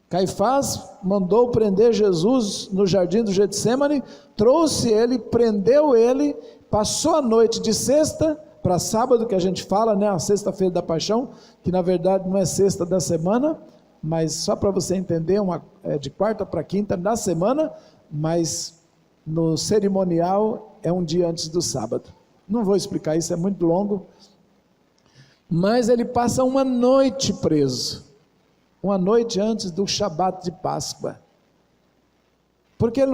Caifás mandou prender Jesus no jardim do Getsêmani, trouxe ele, prendeu ele, passou a noite de sexta para sábado, que a gente fala, né, a sexta-feira da paixão, que na verdade não é sexta da semana, mas só para você entender, é de quarta para quinta da semana, mas no cerimonial é um dia antes do sábado. Não vou explicar isso, é muito longo, mas ele passa uma noite preso, uma noite antes do Shabat de Páscoa, porque ele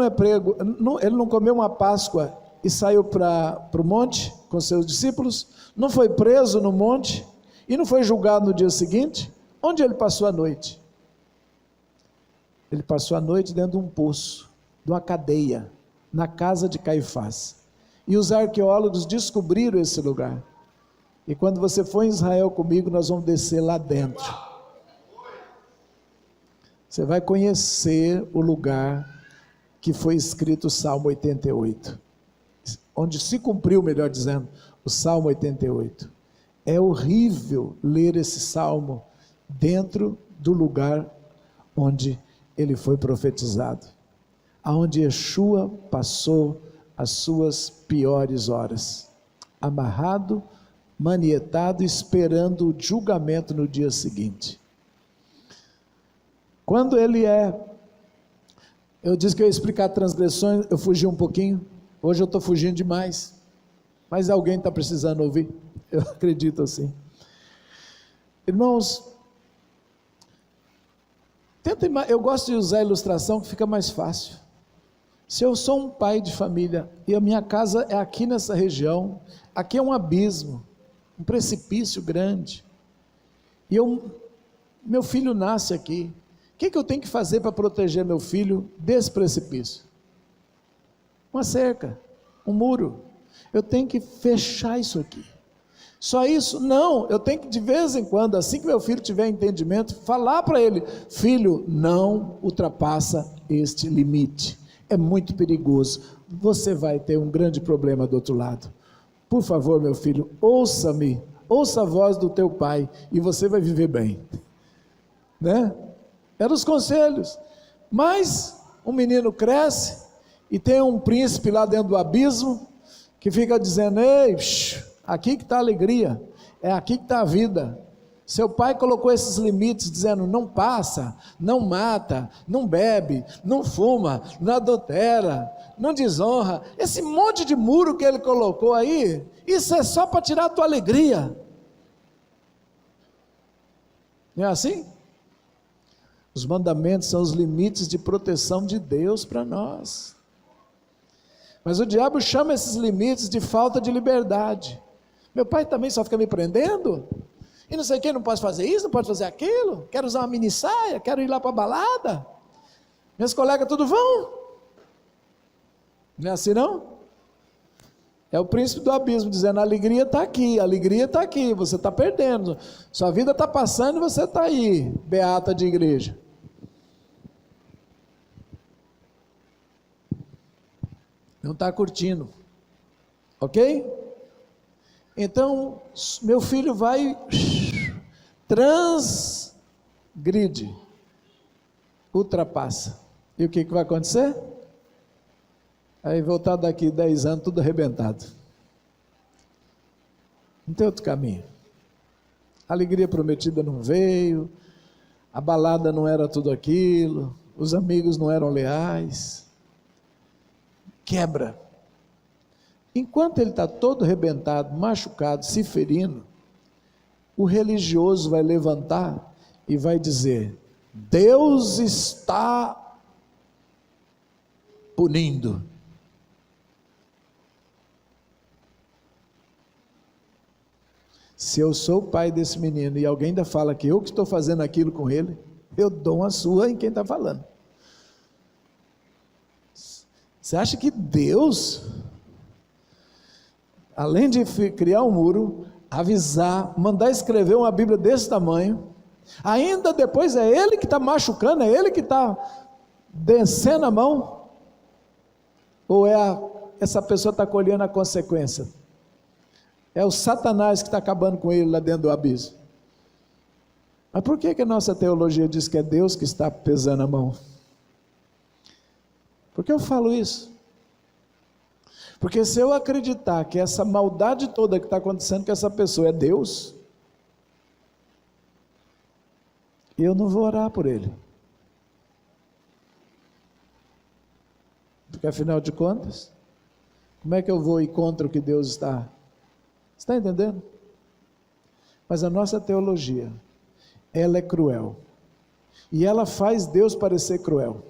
ele não comeu uma Páscoa e saiu para o monte com seus discípulos, não foi preso no monte, e não foi julgado no dia seguinte. Onde ele passou a noite? Ele passou a noite dentro de um poço, de uma cadeia, na casa de Caifás, e os arqueólogos descobriram esse lugar, e quando você for em Israel comigo, nós vamos descer lá dentro, você vai conhecer o lugar que foi escrito o Salmo 88, onde se cumpriu, melhor dizendo, o Salmo 88, é horrível ler esse Salmo dentro do lugar onde ele foi profetizado, aonde Yeshua passou as suas piores horas, amarrado, manietado, esperando o julgamento no dia seguinte. Quando eu disse que eu ia explicar transgressões, eu fugi um pouquinho, hoje eu estou fugindo demais, mas alguém está precisando ouvir, eu acredito assim. Irmãos, eu gosto de usar a ilustração que fica mais fácil. Se eu sou um pai de família, e a minha casa é aqui nessa região, aqui é um abismo, um precipício grande, e meu filho nasce aqui, o que eu tenho que fazer para proteger meu filho desse precipício? Uma cerca, um muro, eu tenho que fechar isso aqui. Só isso? Não, eu tenho que de vez em quando, assim que meu filho tiver entendimento, falar para ele: filho, não ultrapassa este limite, é muito perigoso, você vai ter um grande problema do outro lado, por favor meu filho, ouça-me, ouça a voz do teu pai, e você vai viver bem, né? Eram os conselhos. Mas um menino cresce, e tem um príncipe lá dentro do abismo, que fica dizendo: ei, aqui que está a alegria, é aqui que está a vida. Seu pai colocou esses limites, dizendo: não passa, não mata, não bebe, não fuma, não adultera, não desonra. Esse monte de muro que ele colocou aí, isso é só para tirar a tua alegria. Não é assim? Os mandamentos são os limites de proteção de Deus para nós. Mas o diabo chama esses limites de falta de liberdade. Meu pai também só fica me prendendo, e não sei o que, não pode fazer isso, não pode fazer aquilo, quero usar uma mini saia, quero ir lá para a balada, meus colegas tudo vão. Não é assim não? É o príncipe do abismo dizendo: a alegria está aqui, você está perdendo, sua vida está passando e você está aí, beata de igreja. não está curtindo, ok? Então, meu filho vai, transgride, ultrapassa, e o que vai acontecer? Aí voltar daqui 10 anos, tudo arrebentado, não tem outro caminho, a alegria prometida não veio, a balada não era tudo aquilo, os amigos não eram leais, quebra. Enquanto ele está todo arrebentado, machucado, se ferindo, o religioso vai levantar e vai dizer: Deus está punindo. Se eu sou o pai desse menino e alguém ainda fala que eu que estou fazendo aquilo com ele, eu dou uma sua em quem está falando. Você acha que Deus, além de criar um muro, avisar, mandar escrever uma Bíblia desse tamanho, ainda depois é Ele que está machucando, é Ele que está descendo a mão? Ou essa pessoa está colhendo a consequência? É o Satanás que está acabando com ele lá dentro do abismo. Mas por que a nossa teologia diz que é Deus que está pesando a mão? Por que eu falo isso? Porque se eu acreditar que essa maldade toda que está acontecendo com essa pessoa é Deus, eu não vou orar por ele. Porque afinal de contas, como é que eu vou ir contra o que Deus está? Está entendendo? Mas a nossa teologia, ela é cruel. E ela faz Deus parecer cruel.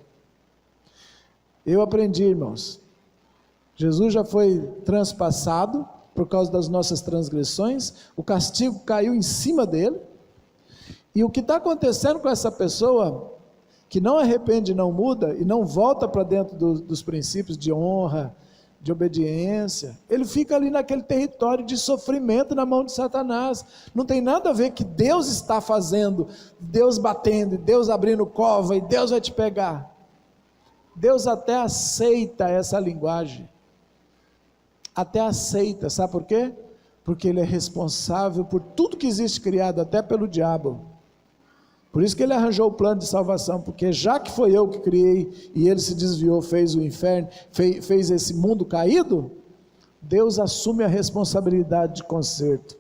Eu aprendi, irmãos, Jesus já foi transpassado por causa das nossas transgressões, o castigo caiu em cima dele, e o que está acontecendo com essa pessoa, que não arrepende, não muda, e não volta para dentro dos princípios de honra, de obediência, ele fica ali naquele território de sofrimento na mão de Satanás. Não tem nada a ver que Deus está fazendo, Deus batendo, Deus abrindo cova, e Deus vai te pegar. Deus até aceita essa linguagem, até aceita, sabe por quê? Porque Ele é responsável por tudo que existe criado, até pelo diabo. Por isso que Ele arranjou o plano de salvação, porque já que foi eu que criei, e ele se desviou, fez o inferno, fez esse mundo caído, Deus assume a responsabilidade de conserto.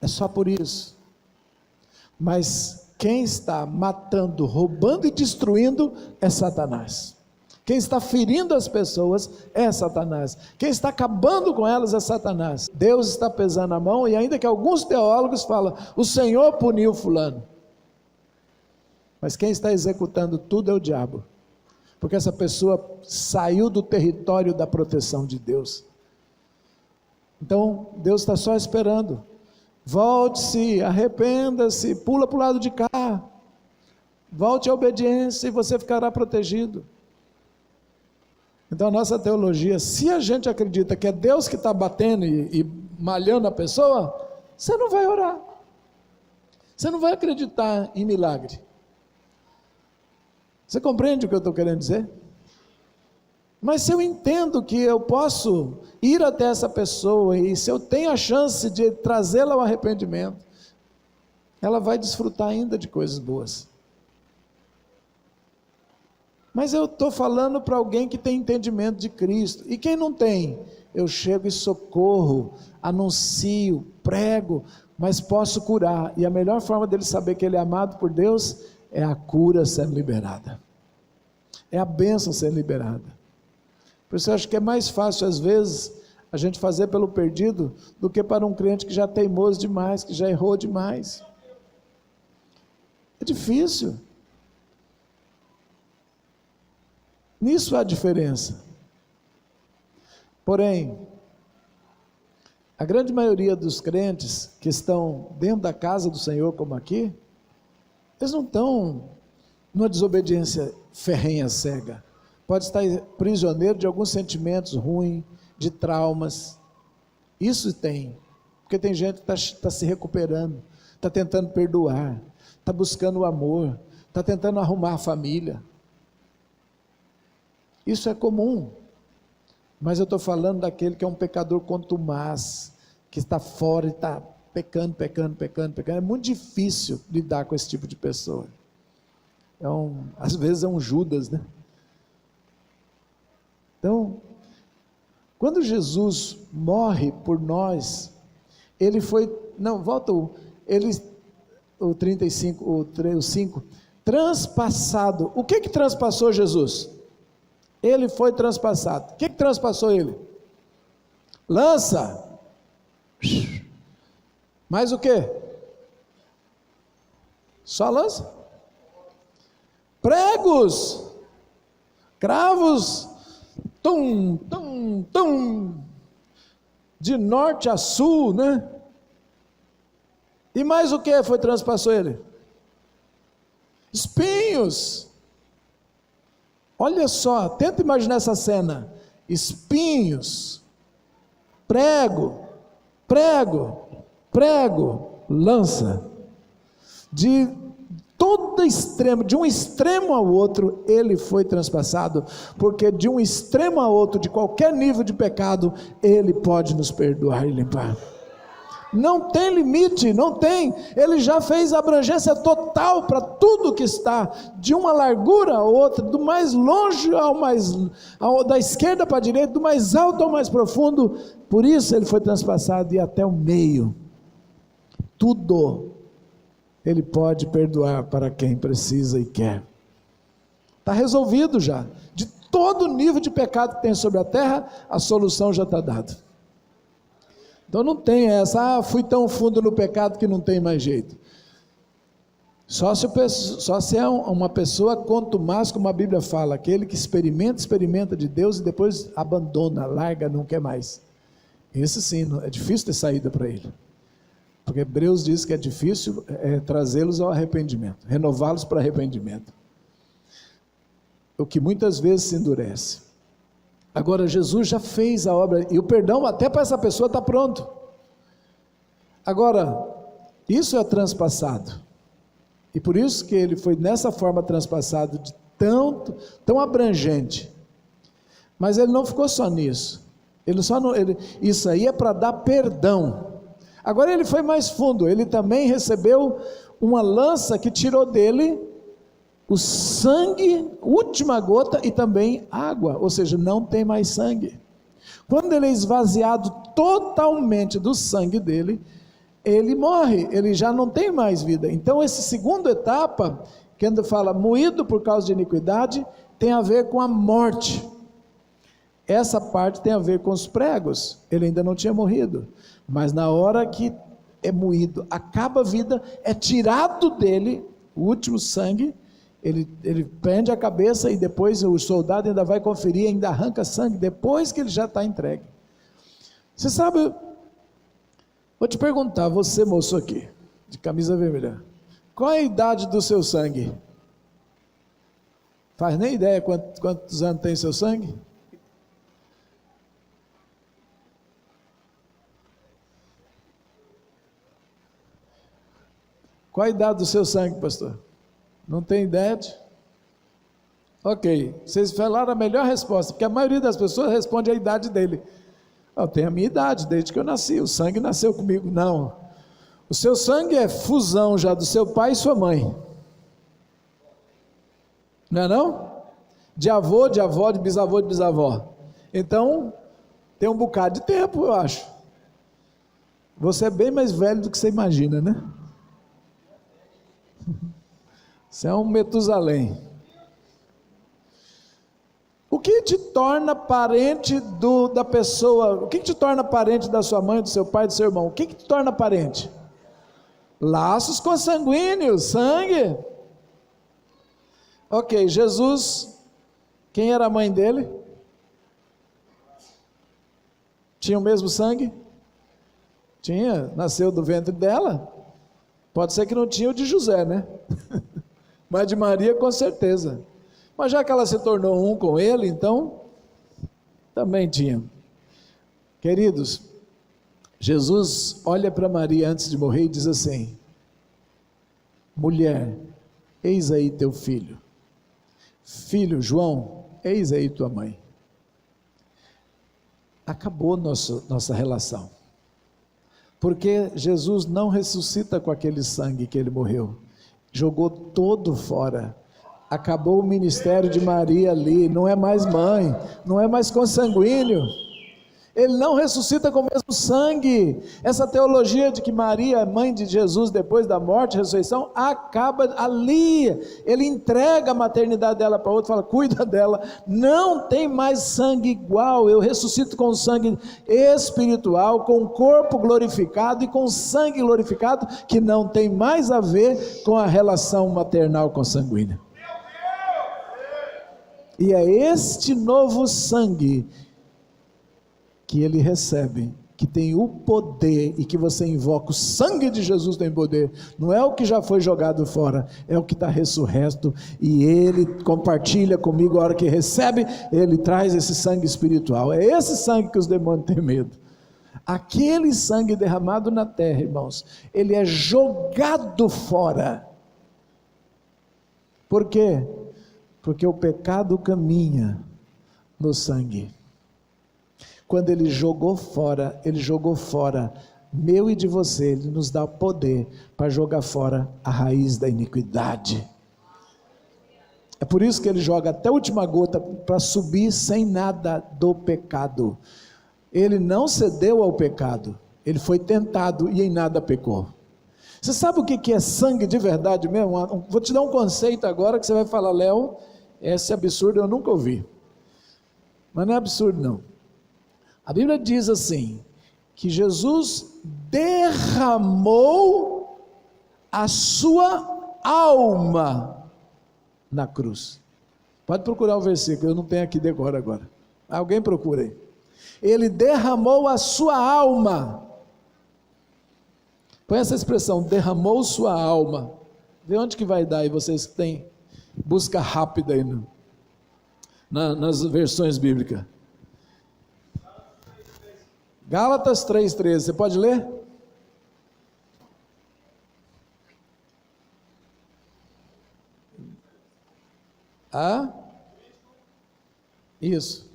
É só por isso. Mas quem está matando, roubando e destruindo é Satanás. Quem está ferindo as pessoas é Satanás. Quem está acabando com elas é Satanás. Deus está pesando a mão, e ainda que alguns teólogos falam, o Senhor puniu fulano. Mas quem está executando tudo é o diabo. Porque essa pessoa saiu do território da proteção de Deus. Então, Deus está só esperando. Volte-se, arrependa-se, pula para o lado de cá. Volte à obediência e você ficará protegido. Então a nossa teologia, se a gente acredita que é Deus que está batendo e malhando a pessoa, você não vai orar, você não vai acreditar em milagre. Você compreende o que eu estou querendo dizer? Mas se eu entendo que eu posso ir até essa pessoa, e se eu tenho a chance de trazê-la ao arrependimento, ela vai desfrutar ainda de coisas boas. Mas eu estou falando para alguém que tem entendimento de Cristo, e quem não tem, eu chego e socorro, anuncio, prego, mas posso curar, e a melhor forma dele saber que ele é amado por Deus, é a cura sendo liberada, é a bênção sendo liberada. Por isso eu acho que é mais fácil às vezes, a gente fazer pelo perdido, do que para um crente que já é teimoso demais, que já errou demais. É difícil. Nisso há diferença. Porém, a grande maioria dos crentes que estão dentro da casa do Senhor, como aqui, eles não estão numa desobediência ferrenha, cega. Pode estar prisioneiro de alguns sentimentos ruins, de traumas. Isso tem, porque tem gente que está se recuperando, está tentando perdoar, está buscando o amor, está tentando arrumar a família. Isso é comum, mas eu estou falando daquele que é um pecador contumaz, que está fora e está pecando. É muito difícil lidar com esse tipo de pessoa. Às vezes é um Judas, né? Então, quando Jesus morre por nós, ele foi, não, volta o 35, o 5, transpassado. O que transpassou Jesus? Ele foi transpassado. O que transpassou ele? Lança. Mais o que? Só lança? Pregos, cravos, tum, tum, tum, de norte a sul, né? E mais o que foi transpassou ele? Espinhos. Olha só, tenta imaginar essa cena. Espinhos, prego, lança. De todo extremo, de um extremo ao outro, ele foi transpassado, porque de um extremo ao outro, de qualquer nível de pecado, ele pode nos perdoar e limpar. Não tem limite, não tem. Ele já fez a abrangência total para tudo que está, de uma largura a outra, do mais longe da esquerda para a direita, do mais alto ao mais profundo. Por isso ele foi transpassado e até o meio. Tudo ele pode perdoar para quem precisa e quer. Está resolvido já. De todo nível de pecado que tem sobre a terra, a solução já está dada. Então não tem essa, fui tão fundo no pecado que não tem mais jeito. Só se é uma pessoa contumaz, como a Bíblia fala, aquele que experimenta de Deus e depois abandona, larga, não quer mais. Esse sim, é difícil ter saída para ele. Porque Hebreus diz que é difícil trazê-los ao arrependimento, renová-los para arrependimento. O que muitas vezes se endurece. Agora Jesus já fez a obra, e o perdão até para essa pessoa está pronto. Agora, isso é transpassado, e por isso que ele foi nessa forma transpassado, de tão abrangente. Mas ele não ficou só nisso, isso aí é para dar perdão. Agora ele foi mais fundo, ele também recebeu uma lança que tirou dele o sangue, última gota, e também água, ou seja, não tem mais sangue. Quando ele é esvaziado totalmente do sangue dele, ele morre, ele já não tem mais vida. Então essa segunda etapa, quando fala moído por causa de iniquidade, tem a ver com a morte. Essa parte tem a ver com os pregos, ele ainda não tinha morrido, mas na hora que é moído, acaba a vida, é tirado dele o último sangue, ele prende a cabeça e depois o soldado ainda vai conferir, ainda arranca sangue, depois que ele já está entregue. Você sabe, vou te perguntar, você moço aqui, de camisa vermelha, qual é a idade do seu sangue? Faz nem ideia quantos anos tem seu sangue? Qual a idade do seu sangue, pastor? Não tem ideia? Ok, vocês falaram a melhor resposta, porque a maioria das pessoas responde a idade dele. Eu tenho a minha idade, desde que eu nasci, o sangue nasceu comigo. Não, o seu sangue é fusão já do seu pai e sua mãe. Não é não? De avô, de avó, de bisavó. Então, tem um bocado de tempo, eu acho. Você é bem mais velho do que você imagina, né? Você é um Metusalém. O que te torna parente da pessoa? O que te torna parente da sua mãe, do seu pai, do seu irmão? O que te torna parente? Laços consanguíneos, sangue. Ok, Jesus, quem era a mãe dele? Tinha o mesmo sangue? Tinha, nasceu do ventre dela. Pode ser que não tinha o de José, né? Mas de Maria com certeza. Mas já que ela se tornou um com ele, então também tinha. Queridos, Jesus olha para Maria antes de morrer e diz assim: mulher, eis aí teu filho. Filho, João, eis aí tua mãe. Acabou nossa relação. Porque Jesus não ressuscita com aquele sangue que ele morreu. Jogou todo fora. Acabou o ministério de Maria ali. Não é mais mãe, não é mais consanguíneo. Ele não ressuscita com o mesmo sangue. Essa teologia de que Maria é mãe de Jesus depois da morte e ressurreição, acaba ali. Ele entrega a maternidade dela para outro, fala, cuida dela. Não tem mais sangue igual. Eu ressuscito com sangue espiritual, com corpo glorificado e com sangue glorificado, que não tem mais a ver com a relação maternal consanguínea. E é este novo sangue que ele recebe, que tem o poder, e que você invoca, o sangue de Jesus tem poder, não é o que já foi jogado fora, é o que está ressurreto, e ele compartilha comigo, a hora que recebe, ele traz esse sangue espiritual, é esse sangue que os demônios têm medo. Aquele sangue derramado na terra, irmãos, ele é jogado fora. Por quê? Porque o pecado caminha no sangue. Quando ele jogou fora meu e de você, ele nos dá poder para jogar fora a raiz da iniquidade. É por isso que ele joga até a última gota, para subir sem nada do pecado. Ele não cedeu ao pecado, ele foi tentado e em nada pecou. Você sabe o que é sangue de verdade mesmo? Vou te dar um conceito agora que você vai falar, Léo, esse absurdo eu nunca ouvi. Mas não é absurdo não. A Bíblia diz assim, que Jesus derramou a sua alma na cruz. Pode procurar o versículo, eu não tenho aqui decora agora. Alguém procura aí. Ele derramou a sua alma. Põe essa expressão, derramou sua alma. Vê onde que vai dar aí, vocês que têm busca rápida aí nas versões bíblicas. Gálatas 3,13, você pode ler? Isso.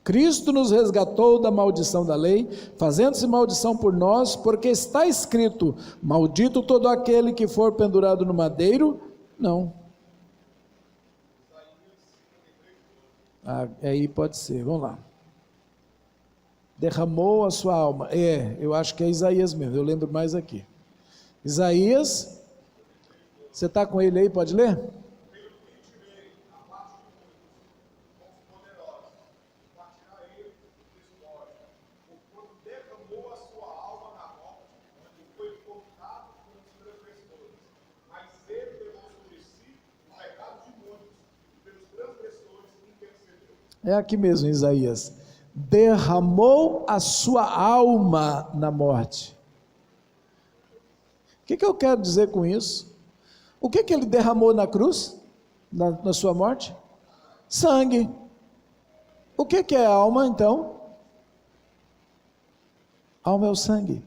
Cristo nos resgatou da maldição da lei, fazendo-se maldição por nós, porque está escrito, maldito todo aquele que for pendurado no madeiro. Não. Aí pode ser, vamos lá. Derramou a sua alma, eu acho que é Isaías mesmo, eu lembro mais aqui, Isaías, você está com ele aí, pode ler? É aqui mesmo, Isaías. Derramou a sua alma na morte. O que eu quero dizer com isso? O que ele derramou na cruz, na sua morte? Sangue. O que é a alma então? A alma é o sangue.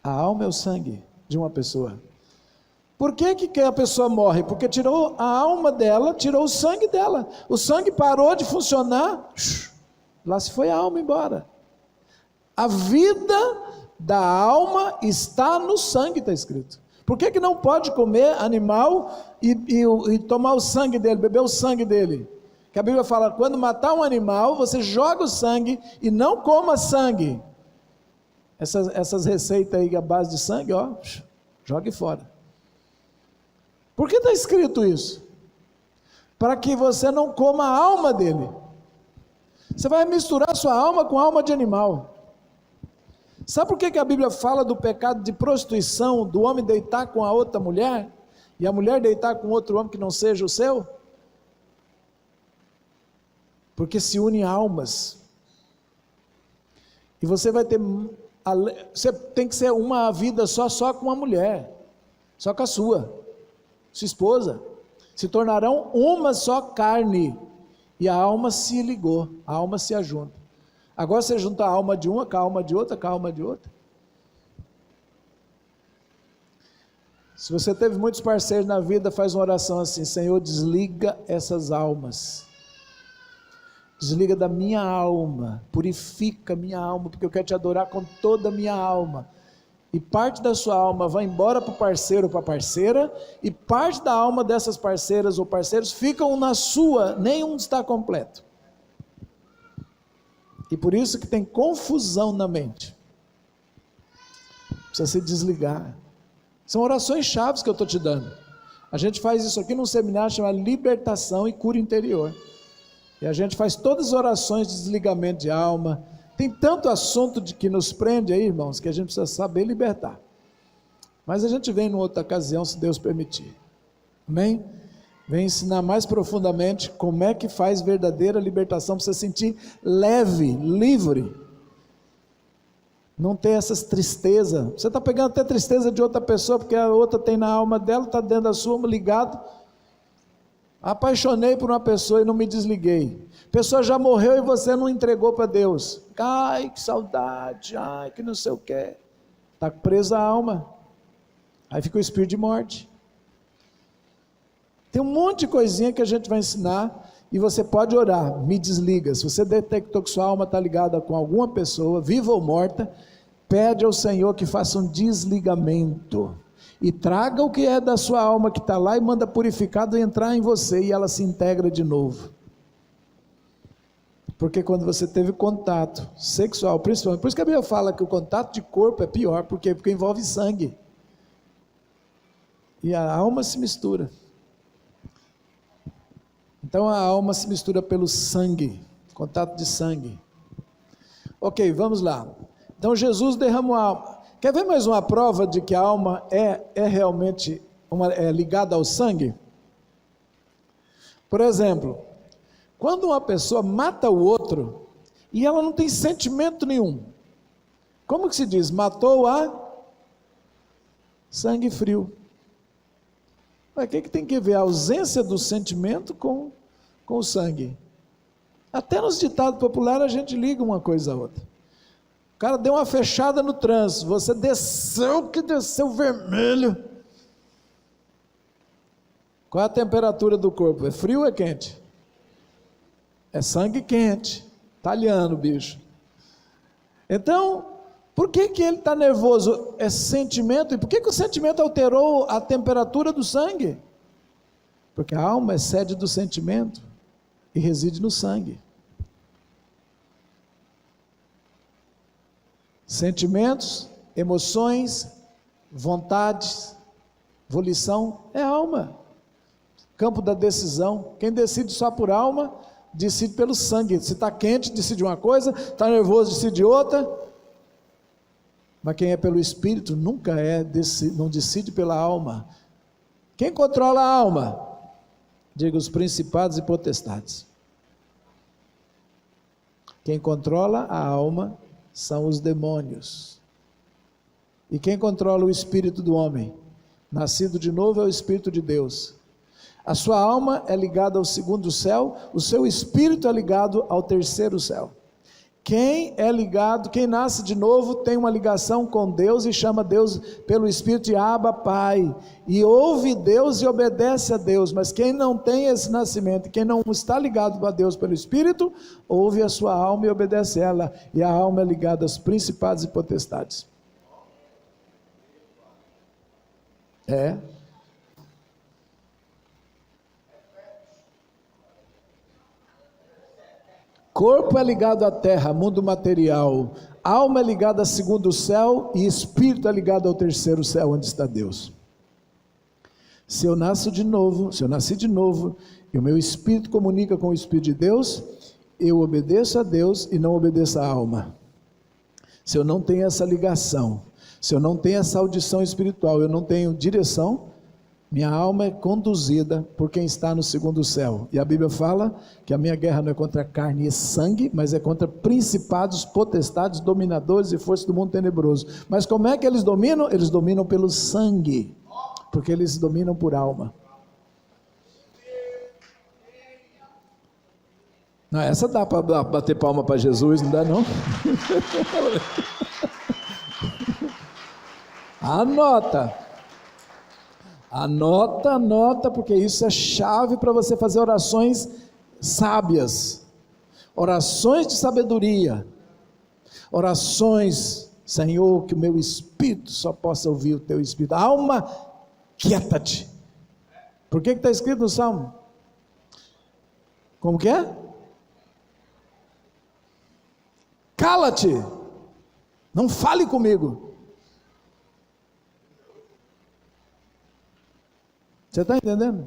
A alma é o sangue de uma pessoa. Por que a pessoa morre? Porque tirou a alma dela, tirou o sangue dela. O sangue parou de funcionar, lá se foi a alma embora. A vida da alma está no sangue, está escrito. Por que não pode comer animal e tomar o sangue dele, beber o sangue dele? Que a Bíblia fala, quando matar um animal, você joga o sangue e não coma sangue. Essas receitas aí, a base de sangue, jogue fora. Por que está escrito isso? Para que você não coma a alma dele. Você vai misturar sua alma com a alma de animal. Sabe por que a Bíblia fala do pecado de prostituição, do homem deitar com a outra mulher, e a mulher deitar com outro homem que não seja o seu? Porque se unem almas. E você vai ter, você tem que ser uma vida só com uma mulher, só com a sua esposa, se tornarão uma só carne, e a alma se ligou, a alma se ajunta. Agora você junta a alma de uma com a alma de outra, com a alma de outra. Se você teve muitos parceiros na vida, faz uma oração assim: Senhor, desliga essas almas, desliga da minha alma, purifica minha alma, porque eu quero te adorar com toda a minha alma. E parte da sua alma vai embora para o parceiro ou para a parceira, e parte da alma dessas parceiras ou parceiros ficam na sua, nenhum está completo. E por isso que tem confusão na mente. Precisa se desligar. São orações chaves que eu estou te dando. A gente faz isso aqui num seminário chamado Libertação e Cura Interior. E a gente faz todas as orações de desligamento de alma. Tem tanto assunto que nos prende aí, irmãos, que a gente precisa saber libertar. Mas a gente vem numa outra ocasião, se Deus permitir. Amém? Vem ensinar mais profundamente como é que faz verdadeira libertação, para você sentir leve, livre. Não ter essas tristezas. Você está pegando até tristeza de outra pessoa, porque a outra tem na alma dela, está dentro da sua, ligado. Apaixonei por uma pessoa e não me desliguei. A pessoa já morreu e você não entregou para Deus. Ai, que saudade, ai, que não sei o que. Está presa a alma. Aí fica o espírito de morte. Tem um monte de coisinha que a gente vai ensinar. E você pode orar, me desliga. Se você detectou que sua alma está ligada com alguma pessoa, viva ou morta, pede ao Senhor que faça um desligamento. E traga o que é da sua alma que está lá e manda purificado entrar em você e ela se integra de novo. Porque quando você teve contato sexual, principalmente, por isso que a Bíblia fala que o contato de corpo é pior, por quê? Porque envolve sangue. E a alma se mistura. Então a alma se mistura pelo sangue, contato de sangue. Ok, vamos lá. Então Jesus derramou a alma. Quer ver mais uma prova de que a alma é realmente ligada ao sangue? Por exemplo, quando uma pessoa mata o outro e ela não tem sentimento nenhum, como que se diz? Matou a sangue frio. Mas o que tem que ver a ausência do sentimento com o sangue? Até nos ditados populares a gente liga uma coisa a outra. O cara deu uma fechada no trânsito, você desceu vermelho. Qual é a temperatura do corpo? É frio ou é quente? É sangue quente, italiano, bicho. Então, por que ele está nervoso? É sentimento. E por que o sentimento alterou a temperatura do sangue? Porque a alma é sede do sentimento e reside no sangue. Sentimentos, emoções, vontades, volição é alma. Campo da decisão. Quem decide só por alma, decide pelo sangue. Se está quente, decide uma coisa, está nervoso, decide outra. Mas quem é pelo Espírito nunca não decide pela alma. Quem controla a alma? Diga, os principados e potestades. Quem controla a alma são os demônios. E quem controla o espírito do homem? Nascido de novo é o Espírito de Deus. A sua alma é ligada ao segundo céu, o seu espírito é ligado ao terceiro céu. Quem é ligado, quem nasce de novo tem uma ligação com Deus e chama Deus pelo Espírito de Abba, Pai, e ouve Deus e obedece a Deus. Mas quem não tem esse nascimento, quem não está ligado a Deus pelo Espírito, ouve a sua alma e obedece a ela, e a alma é ligada aos principados e potestades. Corpo é ligado à terra, mundo material. Alma é ligada ao segundo céu e espírito é ligado ao terceiro céu, onde está Deus. Se eu nasci de novo e o meu espírito comunica com o Espírito de Deus, eu obedeço a Deus e não obedeço à alma. Se eu não tenho essa ligação, se eu não tenho essa audição espiritual, eu não tenho direção, minha alma é conduzida por quem está no segundo céu. E a Bíblia fala que a minha guerra não é contra carne e sangue, mas é contra principados, potestades, dominadores e forças do mundo tenebroso. Mas como é que eles dominam? Eles dominam pelo sangue, porque eles dominam por alma. Não, essa dá para bater palma para Jesus, não dá não? Anota. Anota, porque isso é chave para você fazer orações sábias, orações de sabedoria, orações, Senhor, que o meu espírito só possa ouvir o teu espírito. Alma, quieta-te. Por que está escrito no Salmo? Como que é? Cala-te, não fale comigo. Você está entendendo?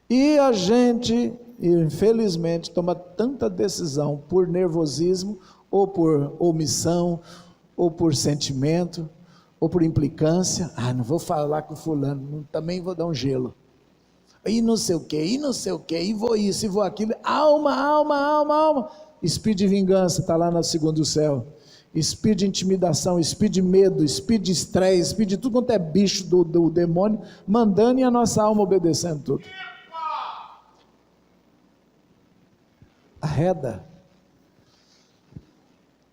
E a gente, infelizmente, toma tanta decisão por nervosismo, ou por omissão, ou por sentimento, ou por implicância. Não vou falar com fulano, também vou dar um gelo. E não sei o que, e vou isso, e vou aquilo. Alma. Espírito de vingança está lá no segundo céu. Espírito de intimidação, espírito de medo, espírito de estresse, espírito de tudo quanto é bicho do demônio, mandando e a nossa alma obedecendo tudo. Arreda.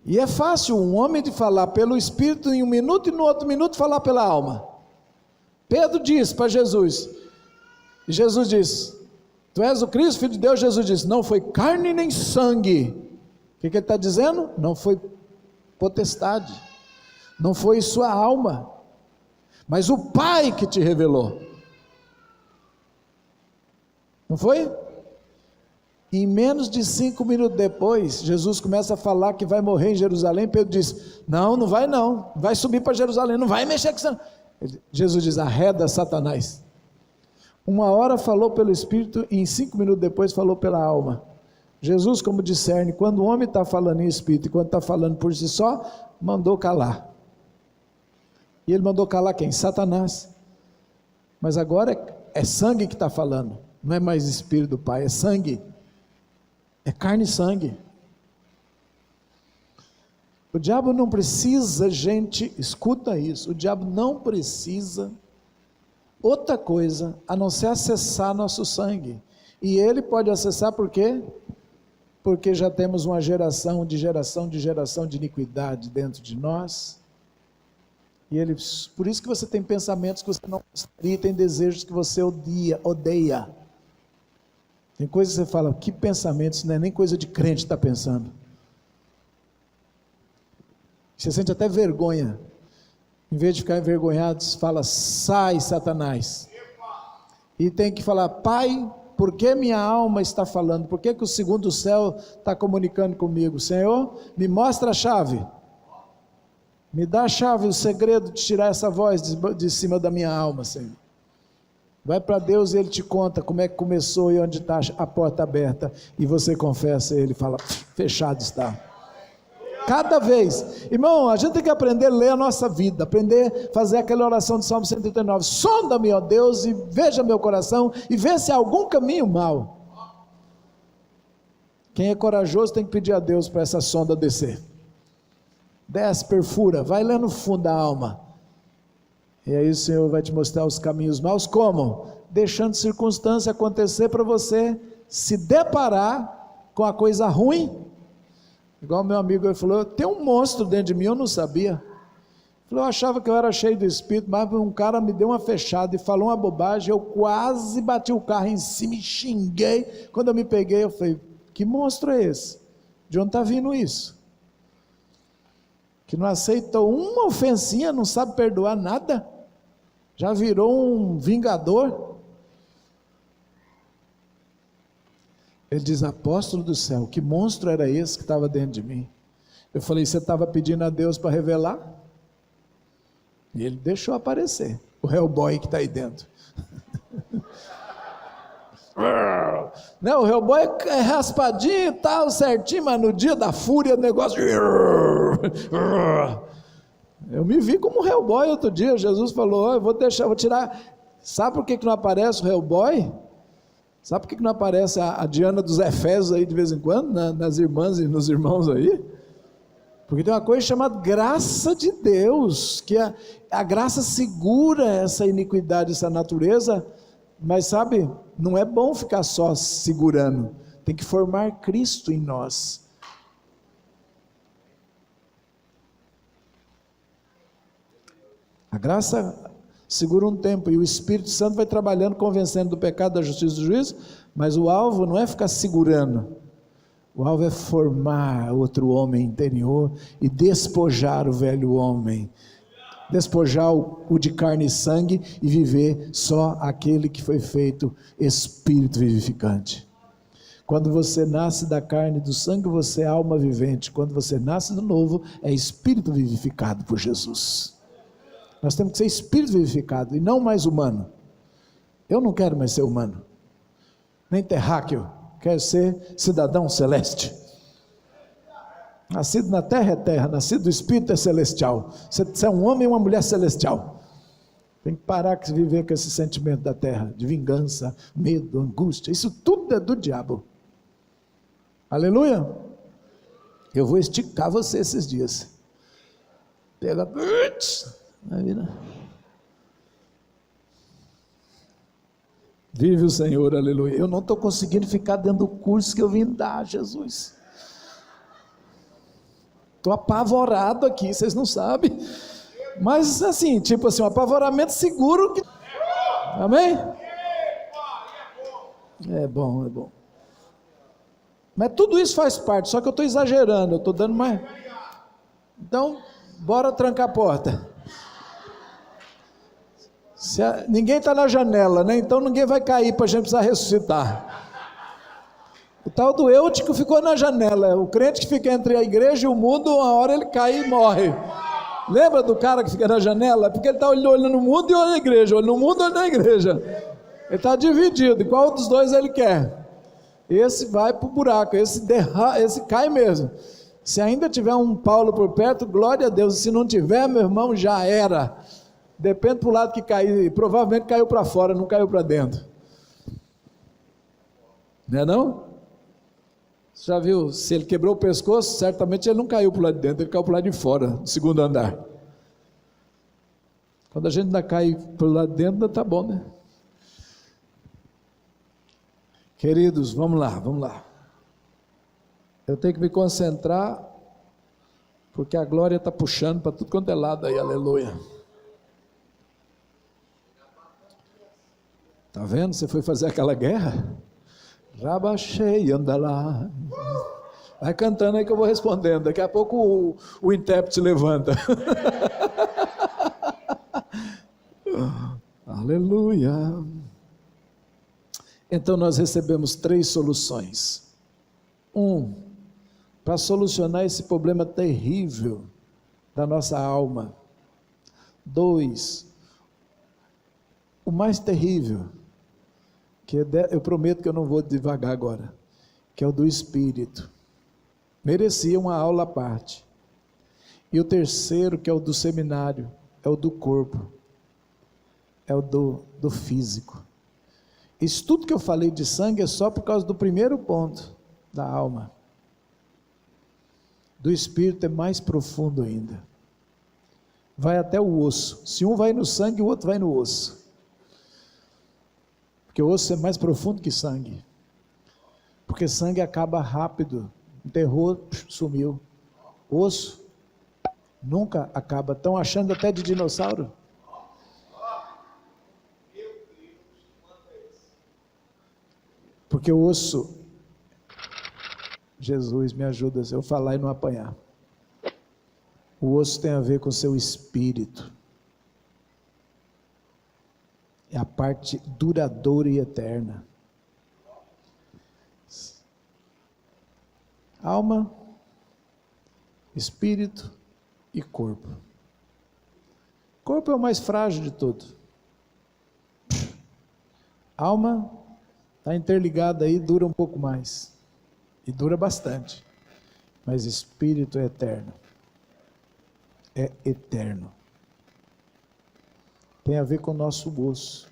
E é fácil um homem de falar pelo Espírito em um minuto e no outro minuto falar pela alma. Pedro disse para Jesus, e Jesus disse, tu és o Cristo, Filho de Deus. Jesus disse, não foi carne nem sangue. O que ele está dizendo? Não foi potestade, não foi sua alma, mas o Pai que te revelou. Não foi? Em menos de 5 minutos depois, Jesus começa a falar que vai morrer em Jerusalém. Pedro diz, não vai não, vai subir para Jerusalém, não vai mexer com isso. Jesus diz, arreda Satanás. 1 hora falou pelo Espírito e em 5 minutos depois falou pela alma. Jesus, como discerne, quando o homem está falando em Espírito e quando está falando por si só, mandou calar. E ele mandou calar quem? Satanás. Mas agora é sangue que está falando, não é mais Espírito do Pai, é sangue. É carne e sangue. O diabo não precisa, gente, escuta isso, o diabo não precisa outra coisa a não ser acessar nosso sangue. E ele pode acessar por quê? Porque já temos uma geração de iniquidade dentro de nós. E ele, por isso que você tem pensamentos que você não gostaria, tem desejos que você odeia. Tem coisas que você fala, que pensamento, isso não é nem coisa de crente estar pensando. Você sente até vergonha. Em vez de ficar envergonhado, fala, sai Satanás. E tem que falar, Pai, por que minha alma está falando? Por que o segundo céu está comunicando comigo? Senhor, me mostra a chave. Me dá a chave, o segredo de tirar essa voz de cima da minha alma, Senhor. Vai para Deus e Ele te conta como é que começou e onde está a porta aberta, e você confessa, Ele fala, fechado está. Cada vez, irmão, a gente tem que aprender a ler a nossa vida, aprender a fazer aquela oração de Salmo 139, sonda-me, ó Deus, e veja meu coração, e vê se há algum caminho mau. Quem é corajoso tem que pedir a Deus para essa sonda descer. Desce, perfura, vai lá no fundo da alma. E aí o Senhor vai te mostrar os caminhos maus, como? Deixando circunstância acontecer para você se deparar com a coisa ruim, igual meu amigo ele falou, tem um monstro dentro de mim, eu não sabia. Eu achava que eu era cheio do Espírito, mas um cara me deu uma fechada e falou uma bobagem, eu quase bati o carro em cima e xinguei. Quando eu me peguei, eu falei, que monstro é esse? De onde está vindo isso? Que não aceitou uma ofensinha, não sabe perdoar nada, já virou um vingador. Ele diz, apóstolo do céu, que monstro era esse que estava dentro de mim? Eu falei, você estava pedindo a Deus para revelar? E ele deixou aparecer, o Hellboy que está aí dentro. Não, o Hellboy é raspadinho e tal, certinho, mas no dia da fúria o negócio... Eu me vi como Hellboy outro dia. Jesus falou, eu vou tirar. Sabe por que não aparece o Hellboy? Sabe por que não aparece a Diana dos Efésios aí de vez em quando, nas irmãs e nos irmãos aí? Porque tem uma coisa chamada graça de Deus, que a graça segura essa iniquidade, essa natureza. Mas sabe, não é bom ficar só segurando, tem que formar Cristo em nós. A graça segura um tempo, e o Espírito Santo vai trabalhando, convencendo do pecado, da justiça e do juízo, mas o alvo não é ficar segurando, o alvo é formar outro homem interior e despojar o velho homem, despojar o de carne e sangue e viver só aquele que foi feito Espírito vivificante. Quando você nasce da carne e do sangue, você é alma vivente. Quando você nasce de novo, é Espírito vivificado por Jesus. Nós temos que ser Espírito vivificado e não mais humano. Eu não quero mais ser humano, nem terráqueo, quero ser cidadão celeste. Nascido na terra é terra, nascido do Espírito é celestial. Você é um homem e uma mulher celestial. Tem que parar de viver com esse sentimento da terra, de vingança, medo, angústia, isso tudo é do diabo. Aleluia. Eu vou esticar você esses dias. Pega, vai virar. Vive o Senhor, aleluia. Eu não estou conseguindo ficar dentro do curso que eu vim dar, Jesus. Estou apavorado aqui, vocês não sabem. Mas assim, tipo assim, um apavoramento seguro. Amém? É bom, é bom. Mas tudo isso faz parte, só que eu estou exagerando, eu estou dando mais. Então, bora trancar a porta. Ninguém está na janela, né? Então ninguém vai cair para a gente precisar ressuscitar. O tal do Eutico ficou na janela. O crente que fica entre a igreja e o mundo, uma hora ele cai e morre. Lembra do cara que fica na janela? Porque ele está olhando no mundo e olhando na igreja, olhando no mundo e olhando na igreja. Ele está dividido, e qual dos dois ele quer? Esse vai para o buraco, esse cai mesmo. Se ainda tiver um Paulo por perto, glória a Deus. Se não tiver, meu irmão, já era. Depende para o lado que cair, provavelmente caiu para fora, não caiu para dentro. Não é não? Você já viu, se ele quebrou o pescoço, certamente ele não caiu para o lado de dentro, ele caiu para o lado de fora, do segundo andar. Quando a gente ainda cai para o lado de dentro, ainda está bom, né? Queridos, vamos lá. Eu tenho que me concentrar, porque a glória está puxando para tudo quanto é lado aí, aleluia. Está vendo? Você foi fazer aquela guerra? Rabachei, anda lá. Vai cantando aí que eu vou respondendo. Daqui a pouco o intérprete levanta. Aleluia. Então nós recebemos 3 soluções. 1, para solucionar esse problema terrível da nossa alma. 2, o mais terrível, que eu prometo que eu não vou devagar agora, que é o do espírito. Merecia uma aula à parte. E o terceiro, que é o do seminário, é o do corpo, é o do físico. Isso tudo que eu falei de sangue é só por causa do primeiro ponto, da alma. Do espírito é mais profundo ainda. Vai até o osso. Se um vai no sangue, o outro vai no osso. Porque o osso é mais profundo que sangue. Porque sangue acaba rápido. Enterrou, sumiu. Osso nunca acaba. Estão achando até de dinossauro. Porque o osso, Jesus me ajuda se eu falar e não apanhar. O osso tem a ver com o seu espírito. É a parte duradoura e eterna. Alma, espírito e corpo. Corpo é o mais frágil de tudo. Alma está interligada aí, dura um pouco mais. E dura bastante. Mas espírito é eterno. É eterno. Tem a ver com o nosso osso.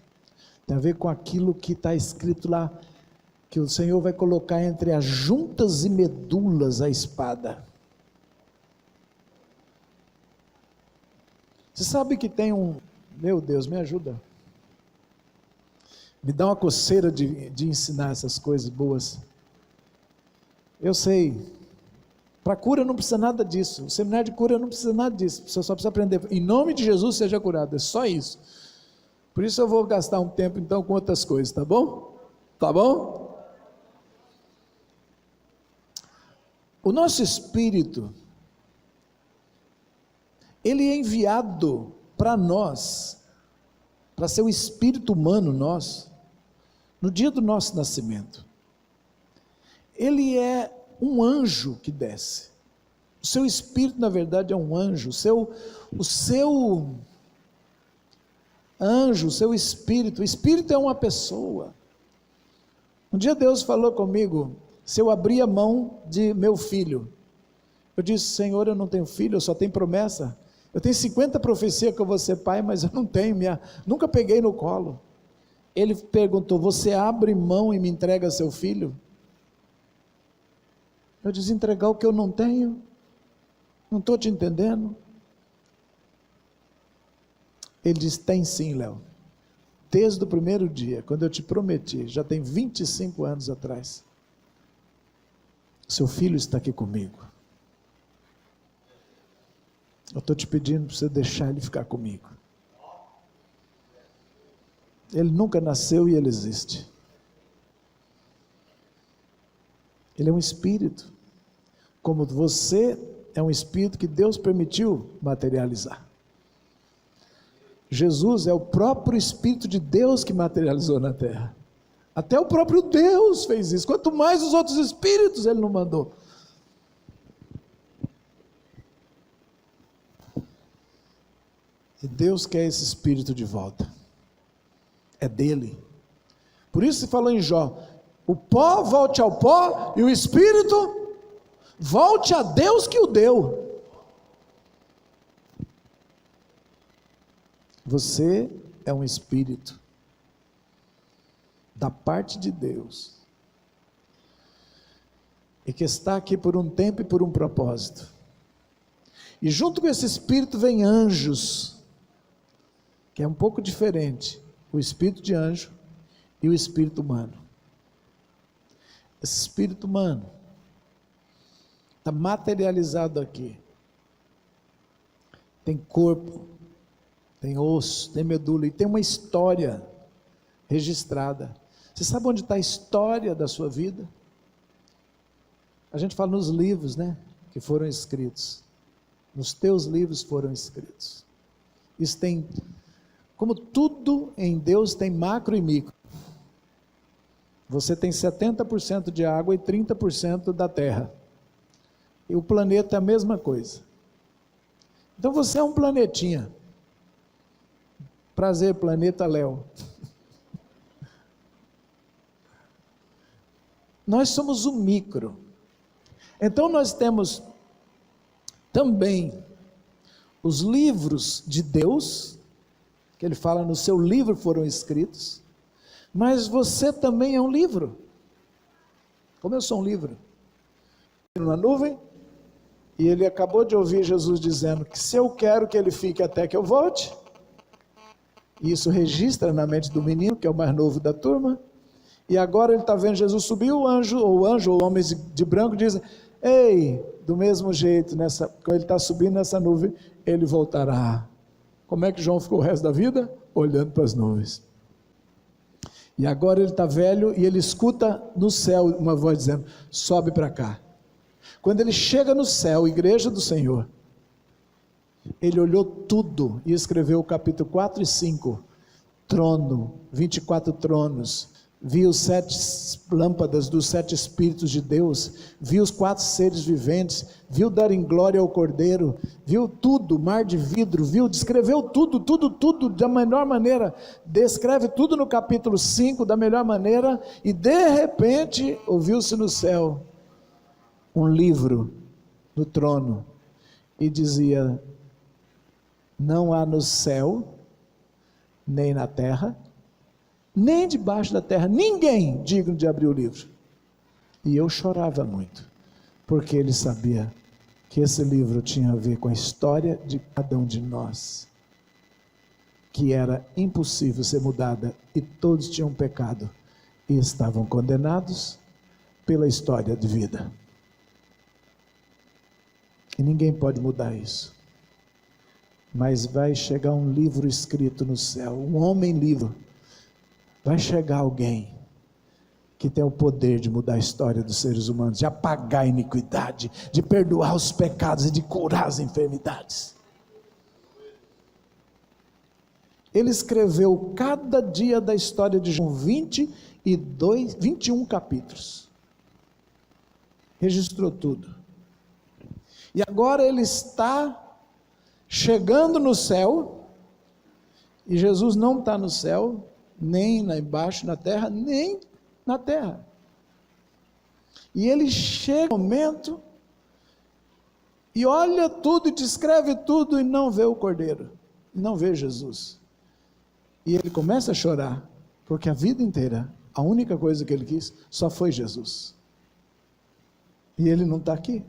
Tem a ver com aquilo que está escrito lá, que o Senhor vai colocar entre as juntas e medulas a espada. Você sabe que tem meu Deus, me ajuda. Me dá uma coceira de ensinar essas coisas boas. Eu sei. Para cura não precisa nada disso. O seminário de cura não precisa nada disso. Você só precisa aprender. Em nome de Jesus seja curado. É só isso. Por isso eu vou gastar um tempo então com outras coisas, tá bom? Tá bom? O nosso espírito, ele é enviado para nós, para ser o espírito humano nosso, no dia do nosso nascimento. Ele é um anjo que desce. O seu espírito, na verdade, é um anjo. O seu anjo, o seu espírito. O espírito é uma pessoa. Um dia Deus falou comigo, se eu abrir a mão de meu filho. Eu disse, Senhor, eu não tenho filho, eu só tenho promessa. Eu tenho 50 profecias que eu vou ser pai, mas eu não tenho, nunca peguei no colo. Ele perguntou, você abre mão e me entrega seu filho? Eu disse, entregar o que eu não tenho? Não estou te entendendo. Ele disse, tem sim, Léo. Desde o primeiro dia, quando eu te prometi, já tem 25 anos atrás, seu filho está aqui comigo. Eu estou te pedindo para você deixar ele ficar comigo. Ele nunca nasceu e ele existe. Ele é um espírito, como você é um espírito que Deus permitiu materializar. Jesus é o próprio Espírito de Deus que materializou na terra. Até o próprio Deus fez isso, quanto mais os outros espíritos ele não mandou. E Deus quer esse espírito de volta, é dele. Por isso se falou em Jó, o pó volte ao pó e o espírito volte a Deus que o deu. Você é um espírito da parte de Deus e que está aqui por um tempo e por um propósito. E junto com esse espírito vem anjos, que é um pouco diferente, o espírito de anjo e o espírito humano. Esse espírito humano está materializado aqui. Tem corpo, tem osso, tem medula e tem uma história registrada. Você sabe onde está a história da sua vida? A gente fala nos livros, né? Que foram escritos. Nos teus livros foram escritos. Isso tem, como tudo em Deus tem macro e micro. Você tem 70% de água e 30% da terra. E o planeta é a mesma coisa. Então você é um planetinha. Prazer, planeta Léo. Nós somos o micro. Então nós temos também os livros de Deus, que ele fala no seu livro foram escritos, mas você também é um livro. Como eu sou um livro? Na nuvem, e ele acabou de ouvir Jesus dizendo que se eu quero que ele fique até que eu volte, e isso registra na mente do menino, que é o mais novo da turma, e agora ele está vendo Jesus subir, o anjo ou homens de branco dizem, ei, do mesmo jeito, quando ele está subindo nessa nuvem, ele voltará. Como é que João ficou o resto da vida? Olhando para as nuvens. E agora ele está velho e ele escuta no céu uma voz dizendo, sobe para cá. Quando ele chega no céu, igreja do Senhor, ele olhou tudo e escreveu o capítulo 4 e 5, trono, 24 tronos, viu 7 lâmpadas dos 7 Espíritos de Deus, viu os 4 seres viventes, viu dar em glória ao Cordeiro, viu tudo, mar de vidro, descreveu tudo da melhor maneira, descreve tudo no capítulo 5 da melhor maneira, e de repente ouviu-se no céu um livro no trono, e dizia, não há no céu, nem na terra, nem debaixo da terra, ninguém digno de abrir o livro. E eu chorava muito, porque ele sabia que esse livro tinha a ver com a história de cada um de nós, que era impossível ser mudada, e todos tinham pecado, e estavam condenados pela história de vida. E ninguém pode mudar isso. Mas vai chegar um livro escrito no céu, um homem livro. Vai chegar alguém que tem o poder de mudar a história dos seres humanos, de apagar a iniquidade, de perdoar os pecados e de curar as enfermidades. Ele escreveu cada dia da história de João, 21 capítulos. Registrou tudo. E agora ele está chegando no céu, e Jesus não está no céu, nem lá embaixo na terra, nem na terra. E ele chega no momento, e olha tudo, e descreve tudo, e não vê o Cordeiro, não vê Jesus. E ele começa a chorar, porque a vida inteira, a única coisa que ele quis, só foi Jesus. E ele não está aqui.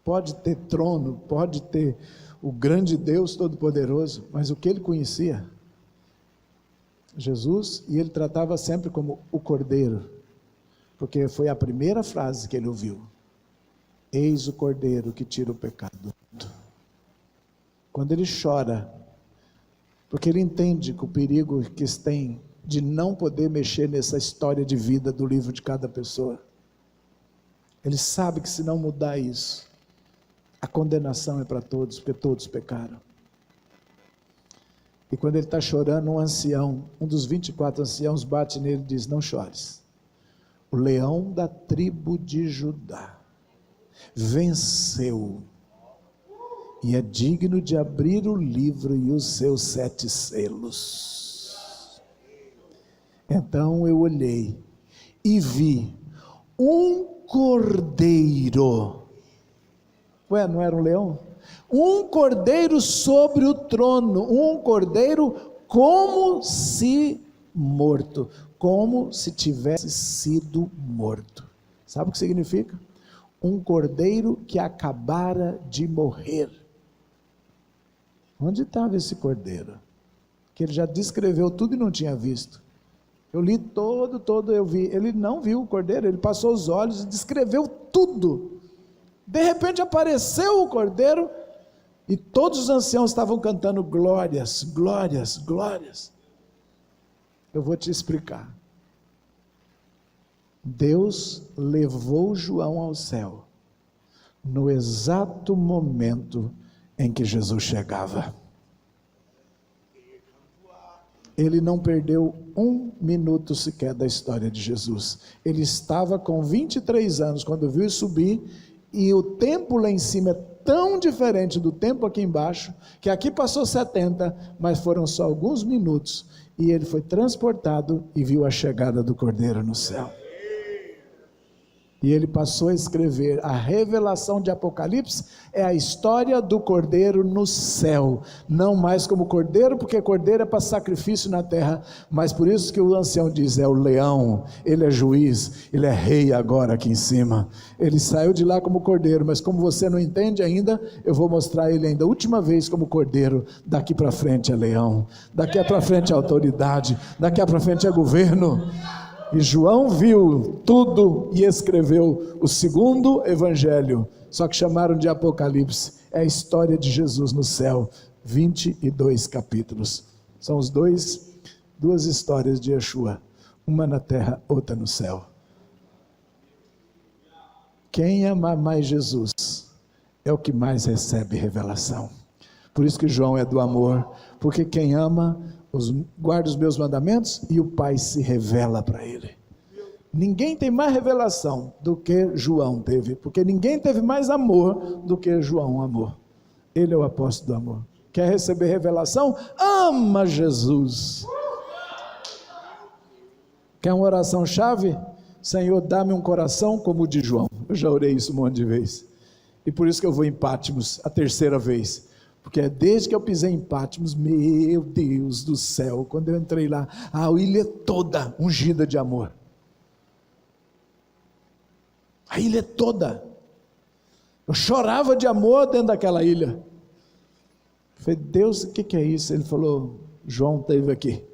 Pode ter trono, pode ter o grande Deus Todo-Poderoso, mas o que ele conhecia? Jesus, e ele tratava sempre como o Cordeiro, porque foi a primeira frase que ele ouviu: eis o Cordeiro que tira o pecado do mundo. Quando ele chora, porque ele entende que o perigo que tem de não poder mexer nessa história de vida do livro de cada pessoa, ele sabe que se não mudar isso, a condenação é para todos, porque todos pecaram. E quando ele está chorando, um ancião, um dos 24 anciãos bate nele e diz: não chores, o leão da tribo de Judá venceu, e é digno de abrir o livro e os seus 7 selos. Então eu olhei e vi um cordeiro. Ué, não era um leão? Um cordeiro sobre o trono, um cordeiro como se morto, como se tivesse sido morto. Sabe o que significa? Um cordeiro que acabara de morrer. Onde estava esse cordeiro? Que ele já descreveu tudo e não tinha visto. Eu li todo eu vi. Ele não viu o cordeiro, ele passou os olhos e descreveu tudo. De repente apareceu o cordeiro e todos os anciãos estavam cantando glórias, glórias, glórias. Eu vou te explicar. Deus levou João ao céu no exato momento em que Jesus chegava. Ele não perdeu um minuto sequer da história de Jesus. Ele estava com 23 anos quando viu subir, e o tempo lá em cima é tão diferente do tempo aqui embaixo, que aqui passou 70, mas foram só alguns minutos, e ele foi transportado e viu a chegada do Cordeiro no céu. E ele passou a escrever, a revelação de Apocalipse é a história do Cordeiro no céu, não mais como Cordeiro, porque Cordeiro é para sacrifício na terra, mas por isso que o ancião diz, é o leão, ele é juiz, ele é rei agora aqui em cima. Ele saiu de lá como Cordeiro, mas como você não entende ainda, eu vou mostrar ele ainda, última vez como Cordeiro, daqui para frente é leão, daqui para frente é autoridade, daqui para frente é governo. E João viu tudo e escreveu o segundo evangelho, só que chamaram de Apocalipse. É a história de Jesus no céu, 22 capítulos. São os duas histórias de Yeshua, uma na terra, outra no céu. Quem ama mais Jesus é o que mais recebe revelação. Por isso que João é do amor, porque quem ama guarda os meus mandamentos e o Pai se revela para ele. Ninguém tem mais revelação do que João teve, porque ninguém teve mais amor do que João amou. Ele é o apóstolo do amor. Quer receber revelação? Ama Jesus. Quer uma oração chave? Senhor, dá-me um coração como o de João. Eu já orei isso um monte de vezes. E por isso que eu vou em Pátimos a terceira vez. Porque é desde que eu pisei em Pátimos, meu Deus do céu, quando eu entrei lá, a ilha toda ungida de amor. A ilha toda. Eu chorava de amor dentro daquela ilha. Eu falei, Deus, o que é isso? Ele falou, João esteve aqui.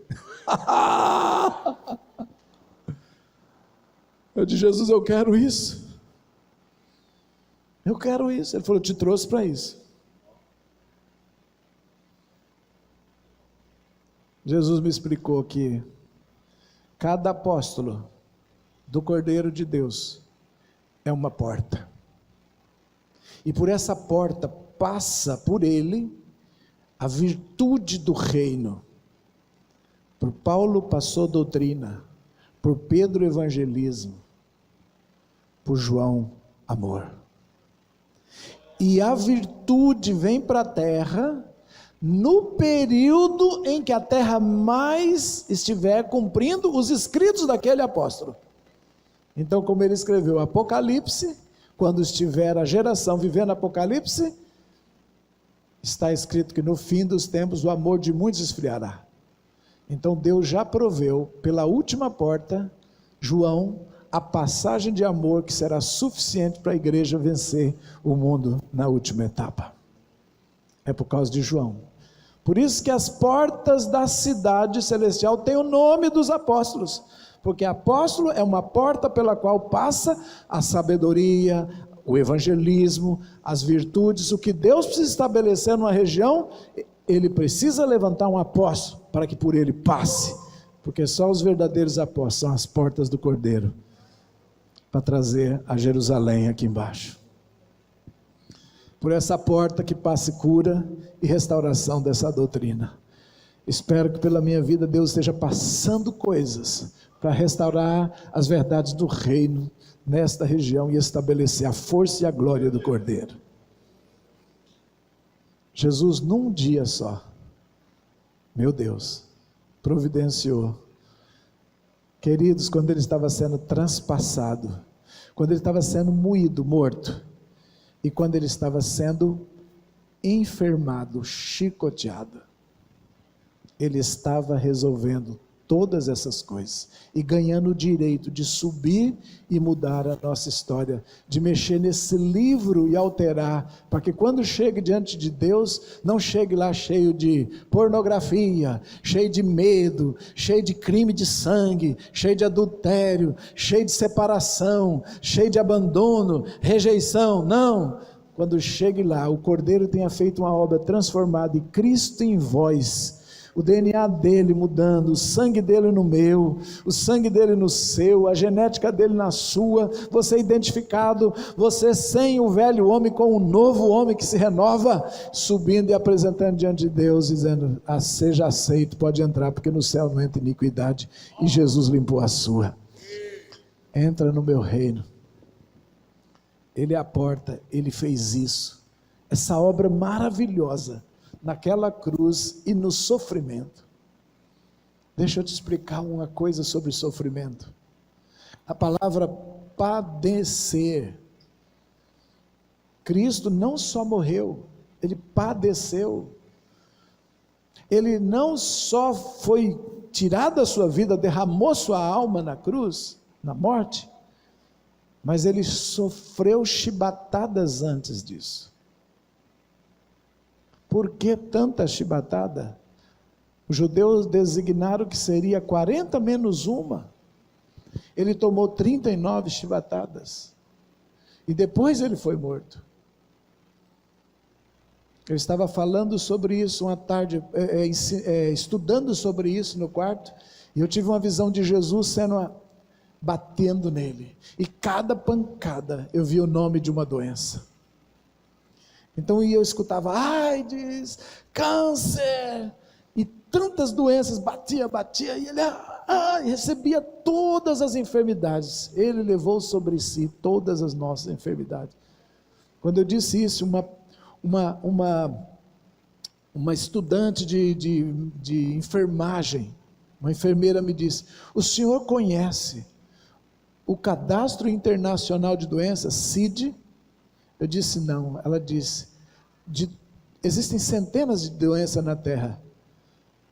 Eu disse, Jesus, eu quero isso. Eu quero isso. Ele falou, eu te trouxe para isso. Jesus me explicou que cada apóstolo do Cordeiro de Deus é uma porta. E por essa porta passa por ele a virtude do reino. Por Paulo passou doutrina, por Pedro evangelismo, por João amor. E a virtude vem para a terra no período em que a terra mais estiver cumprindo os escritos daquele apóstolo. Então, como ele escreveu Apocalipse, quando estiver a geração vivendo Apocalipse, está escrito que no fim dos tempos o amor de muitos esfriará. Então Deus já proveu pela última porta, João, a passagem de amor que será suficiente para a igreja vencer o mundo na última etapa. É por causa de João. Por isso que as portas da cidade celestial têm o nome dos apóstolos, porque apóstolo é uma porta pela qual passa a sabedoria, o evangelismo, as virtudes. O que Deus precisa estabelecer numa região, ele precisa levantar um apóstolo para que por ele passe, porque só os verdadeiros apóstolos são as portas do Cordeiro para trazer a Jerusalém aqui embaixo. Por essa porta que passe cura e restauração dessa doutrina. Espero que pela minha vida Deus esteja passando coisas para restaurar as verdades do reino nesta região e estabelecer a força e a glória do Cordeiro. Jesus num dia só, meu Deus, providenciou. Queridos, quando ele estava sendo transpassado, quando ele estava sendo moído, morto, e quando ele estava sendo enfermado, chicoteado, ele estava resolvendo todas essas coisas, e ganhando o direito de subir e mudar a nossa história, de mexer nesse livro e alterar, para que quando chegue diante de Deus, não chegue lá cheio de pornografia, cheio de medo, cheio de crime de sangue, cheio de adultério, cheio de separação, cheio de abandono, rejeição. Não, quando chegue lá, o Cordeiro tenha feito uma obra transformada, e Cristo em vós, o DNA dele mudando, o sangue dele no meu, o sangue dele no seu, a genética dele na sua, você identificado, você sem o velho homem com o novo homem que se renova, subindo e apresentando diante de Deus, dizendo, seja aceito, pode entrar, porque no céu não entra iniquidade, e Jesus limpou a sua. Entra no meu reino. Ele é a porta, ele fez isso, essa obra maravilhosa, naquela cruz e no sofrimento. Deixa eu te explicar uma coisa sobre sofrimento. A palavra padecer, Cristo não só morreu, ele padeceu. Ele não só foi tirado da sua vida, derramou sua alma na cruz, na morte, mas ele sofreu chibatadas antes disso. Por que tanta chibatada? Os judeus designaram que seria 40 menos uma. Ele tomou 39 chibatadas. E depois ele foi morto. Eu estava falando sobre isso uma tarde, estudando sobre isso no quarto, e eu tive uma visão de Jesus batendo nele. E cada pancada eu vi o nome de uma doença. Então eu escutava AIDS, câncer, e tantas doenças, batia, e ele recebia todas as enfermidades. Ele levou sobre si todas as nossas enfermidades. Quando eu disse isso, uma estudante de enfermagem, uma enfermeira me disse, o senhor conhece o Cadastro Internacional de Doenças, CID? Eu disse não. Ela disse, existem centenas de doenças na terra,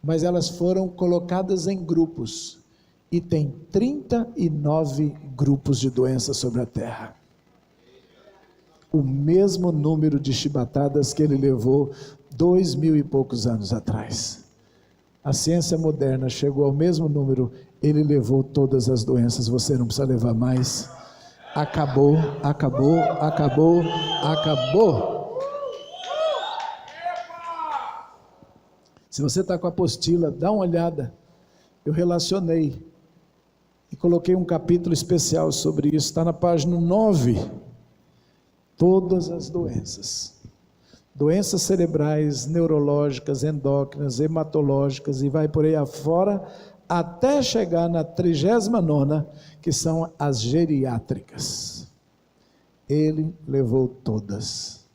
mas elas foram colocadas em grupos, e tem 39 grupos de doenças sobre a terra, o mesmo número de chibatadas que ele levou 2000 e poucos anos atrás. A ciência moderna chegou ao mesmo número, ele levou todas as doenças, você não precisa levar mais. Acabou. Se você está com a apostila, dá uma olhada. Eu relacionei e coloquei um capítulo especial sobre isso, está na página 9. Todas as doenças. Doenças cerebrais, neurológicas, endócrinas, hematológicas e vai por aí afora, até chegar na 39ª, que são as geriátricas. Ele levou todas,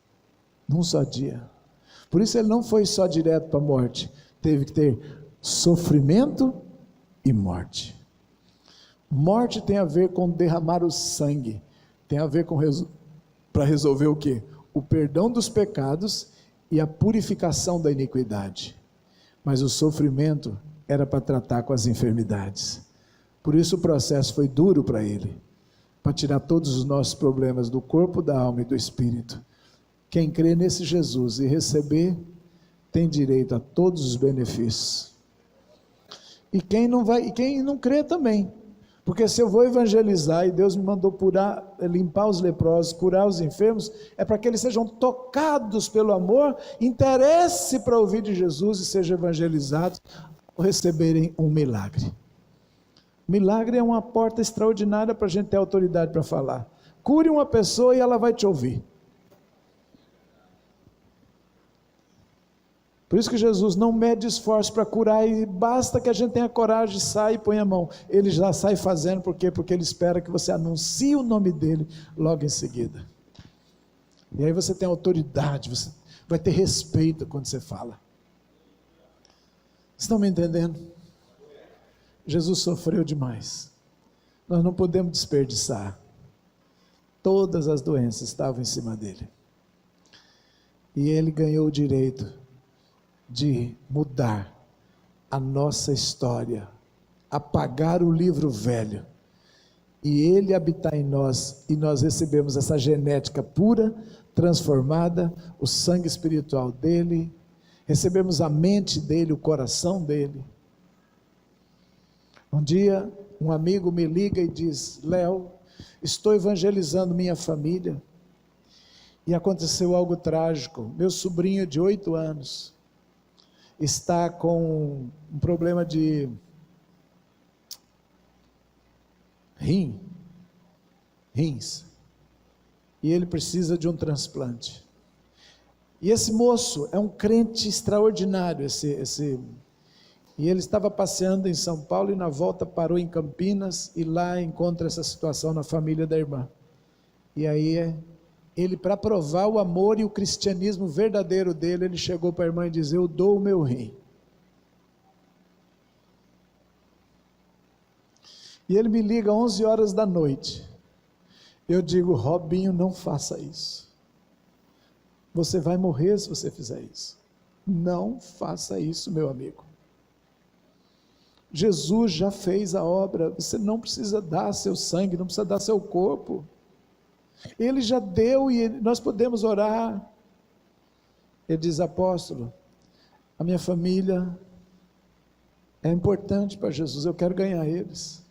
num só dia. Por isso ele não foi só direto para a morte, teve que ter sofrimento e morte. Morte tem a ver com derramar o sangue, tem a ver com para resolver o quê? O perdão dos pecados e a purificação da iniquidade. Mas o sofrimento era para tratar com as enfermidades. Por isso o processo foi duro para ele, para tirar todos os nossos problemas do corpo, da alma e do espírito. Quem crê nesse Jesus e receber, tem direito a todos os benefícios. E quem não crê também. Porque se eu vou evangelizar e Deus me mandou limpar os leprosos, curar os enfermos, é para que eles sejam tocados pelo amor, interesse para ouvir de Jesus e sejam evangelizados, ou receberem um milagre. Milagre é uma porta extraordinária para a gente ter autoridade para falar. Cure uma pessoa e ela vai te ouvir. Por isso que Jesus não mede esforço para curar, e basta que a gente tenha coragem, sai e põe a mão. Ele já sai fazendo, por quê? Porque ele espera que você anuncie o nome dele logo em seguida. E aí você tem autoridade, você vai ter respeito quando você fala. Vocês estão me entendendo? Jesus sofreu demais. Nós não podemos desperdiçar. Todas as doenças estavam em cima dele. E ele ganhou o direito de mudar a nossa história, apagar o livro velho, e ele habitar em nós, e nós recebemos essa genética pura, transformada, o sangue espiritual dele, recebemos a mente dele, o coração dele. Um dia, um amigo me liga e diz: Léo, estou evangelizando minha família, e aconteceu algo trágico. Meu sobrinho de 8 anos, está com um problema de rins, e ele precisa de um transplante. E esse moço é um crente extraordinário, e ele estava passeando em São Paulo e na volta parou em Campinas, e lá encontra essa situação na família da irmã. E aí ele, para provar o amor e o cristianismo verdadeiro dele, ele chegou para a irmã e disse: eu dou o meu rim. E ele me liga às 11 horas da noite. Eu digo: Robinho, não faça isso. Você vai morrer se você fizer isso. Não faça isso, meu amigo. Jesus já fez a obra. Você não precisa dar seu sangue, não precisa dar seu corpo. Ele já deu e nós podemos orar. Ele diz: apóstolo, a minha família é importante para Jesus, eu quero ganhar eles.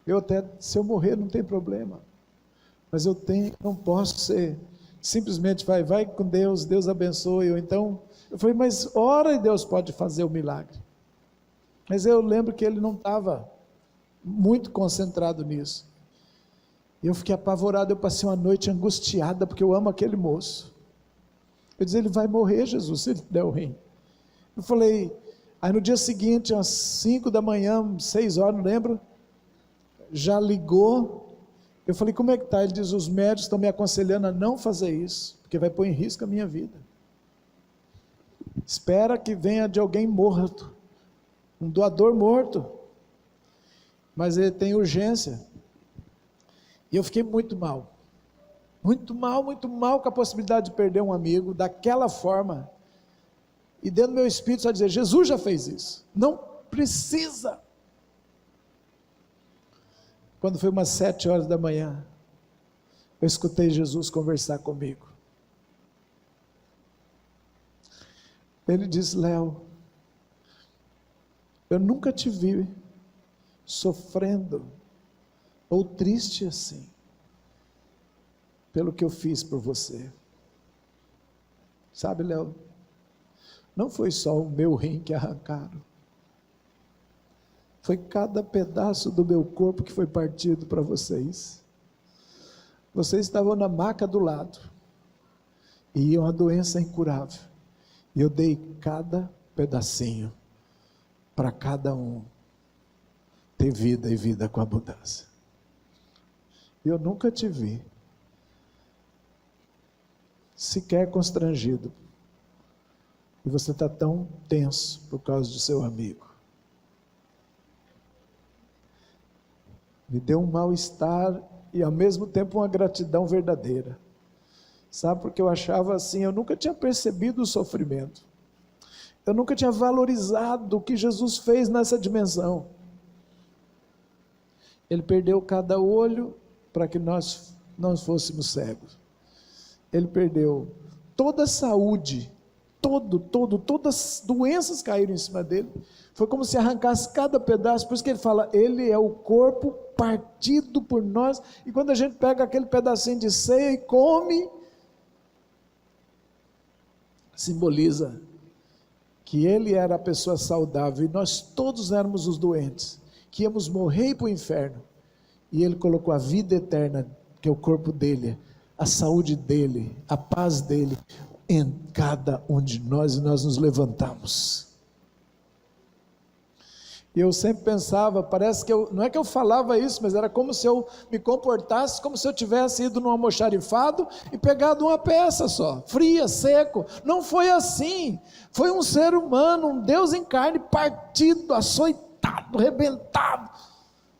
Eu até, se eu morrer não tem problema, mas não posso ser, simplesmente vai com Deus, Deus abençoe. Ou então, eu falei: mas ora e Deus pode fazer o milagre. Mas eu lembro que ele não estava muito concentrado nisso. Eu fiquei apavorado, eu passei uma noite angustiada, porque eu amo aquele moço. Eu disse: ele vai morrer, Jesus, se ele der o rim. Eu falei, aí no dia seguinte, às 5 da manhã, 6 horas, não lembro, já ligou. Eu falei: como é que está? Ele diz: os médicos estão me aconselhando a não fazer isso, porque vai pôr em risco a minha vida. Espera que venha de alguém morto, um doador morto, mas ele tem urgência. E eu fiquei muito mal com a possibilidade de perder um amigo daquela forma, e dentro do meu espírito só dizer: Jesus já fez isso, não precisa. Quando foi umas 7 horas da manhã, eu escutei Jesus conversar comigo. Ele disse: Léo, eu nunca te vi sofrendo ou triste assim, pelo que eu fiz por você. Sabe, Léo, Não foi só o meu rim que arrancaram. Foi cada pedaço do meu corpo que foi partido para vocês. Vocês estavam na maca do lado. E uma doença incurável. E eu dei cada pedacinho para cada um ter vida e vida com abundância. Eu nunca te vi sequer constrangido. E você está tão tenso por causa do seu amigo. Me deu um mal-estar e ao mesmo tempo uma gratidão verdadeira. Sabe, porque eu achava assim, eu nunca tinha percebido o sofrimento. Eu nunca tinha valorizado o que Jesus fez nessa dimensão. Ele perdeu cada olho para que nós não fôssemos cegos. Ele perdeu toda a saúde, todas as doenças caíram em cima dele. Foi como se arrancasse cada pedaço, por isso que ele fala, ele é o corpo partido por nós, e quando a gente pega aquele pedacinho de ceia e come, simboliza que ele era a pessoa saudável, e nós todos éramos os doentes, que íamos morrer e ir para o inferno, e ele colocou a vida eterna, que é o corpo dele, a saúde dele, a paz dele, em cada um de nós, e nós nos levantamos. E eu sempre pensava, parece que não é que eu falava isso, mas era como se eu me comportasse, como se eu tivesse ido num almoxarifado e pegado uma peça só, fria, seco. Não foi assim, foi um ser humano, um Deus em carne, partido, açoitado, rebentado,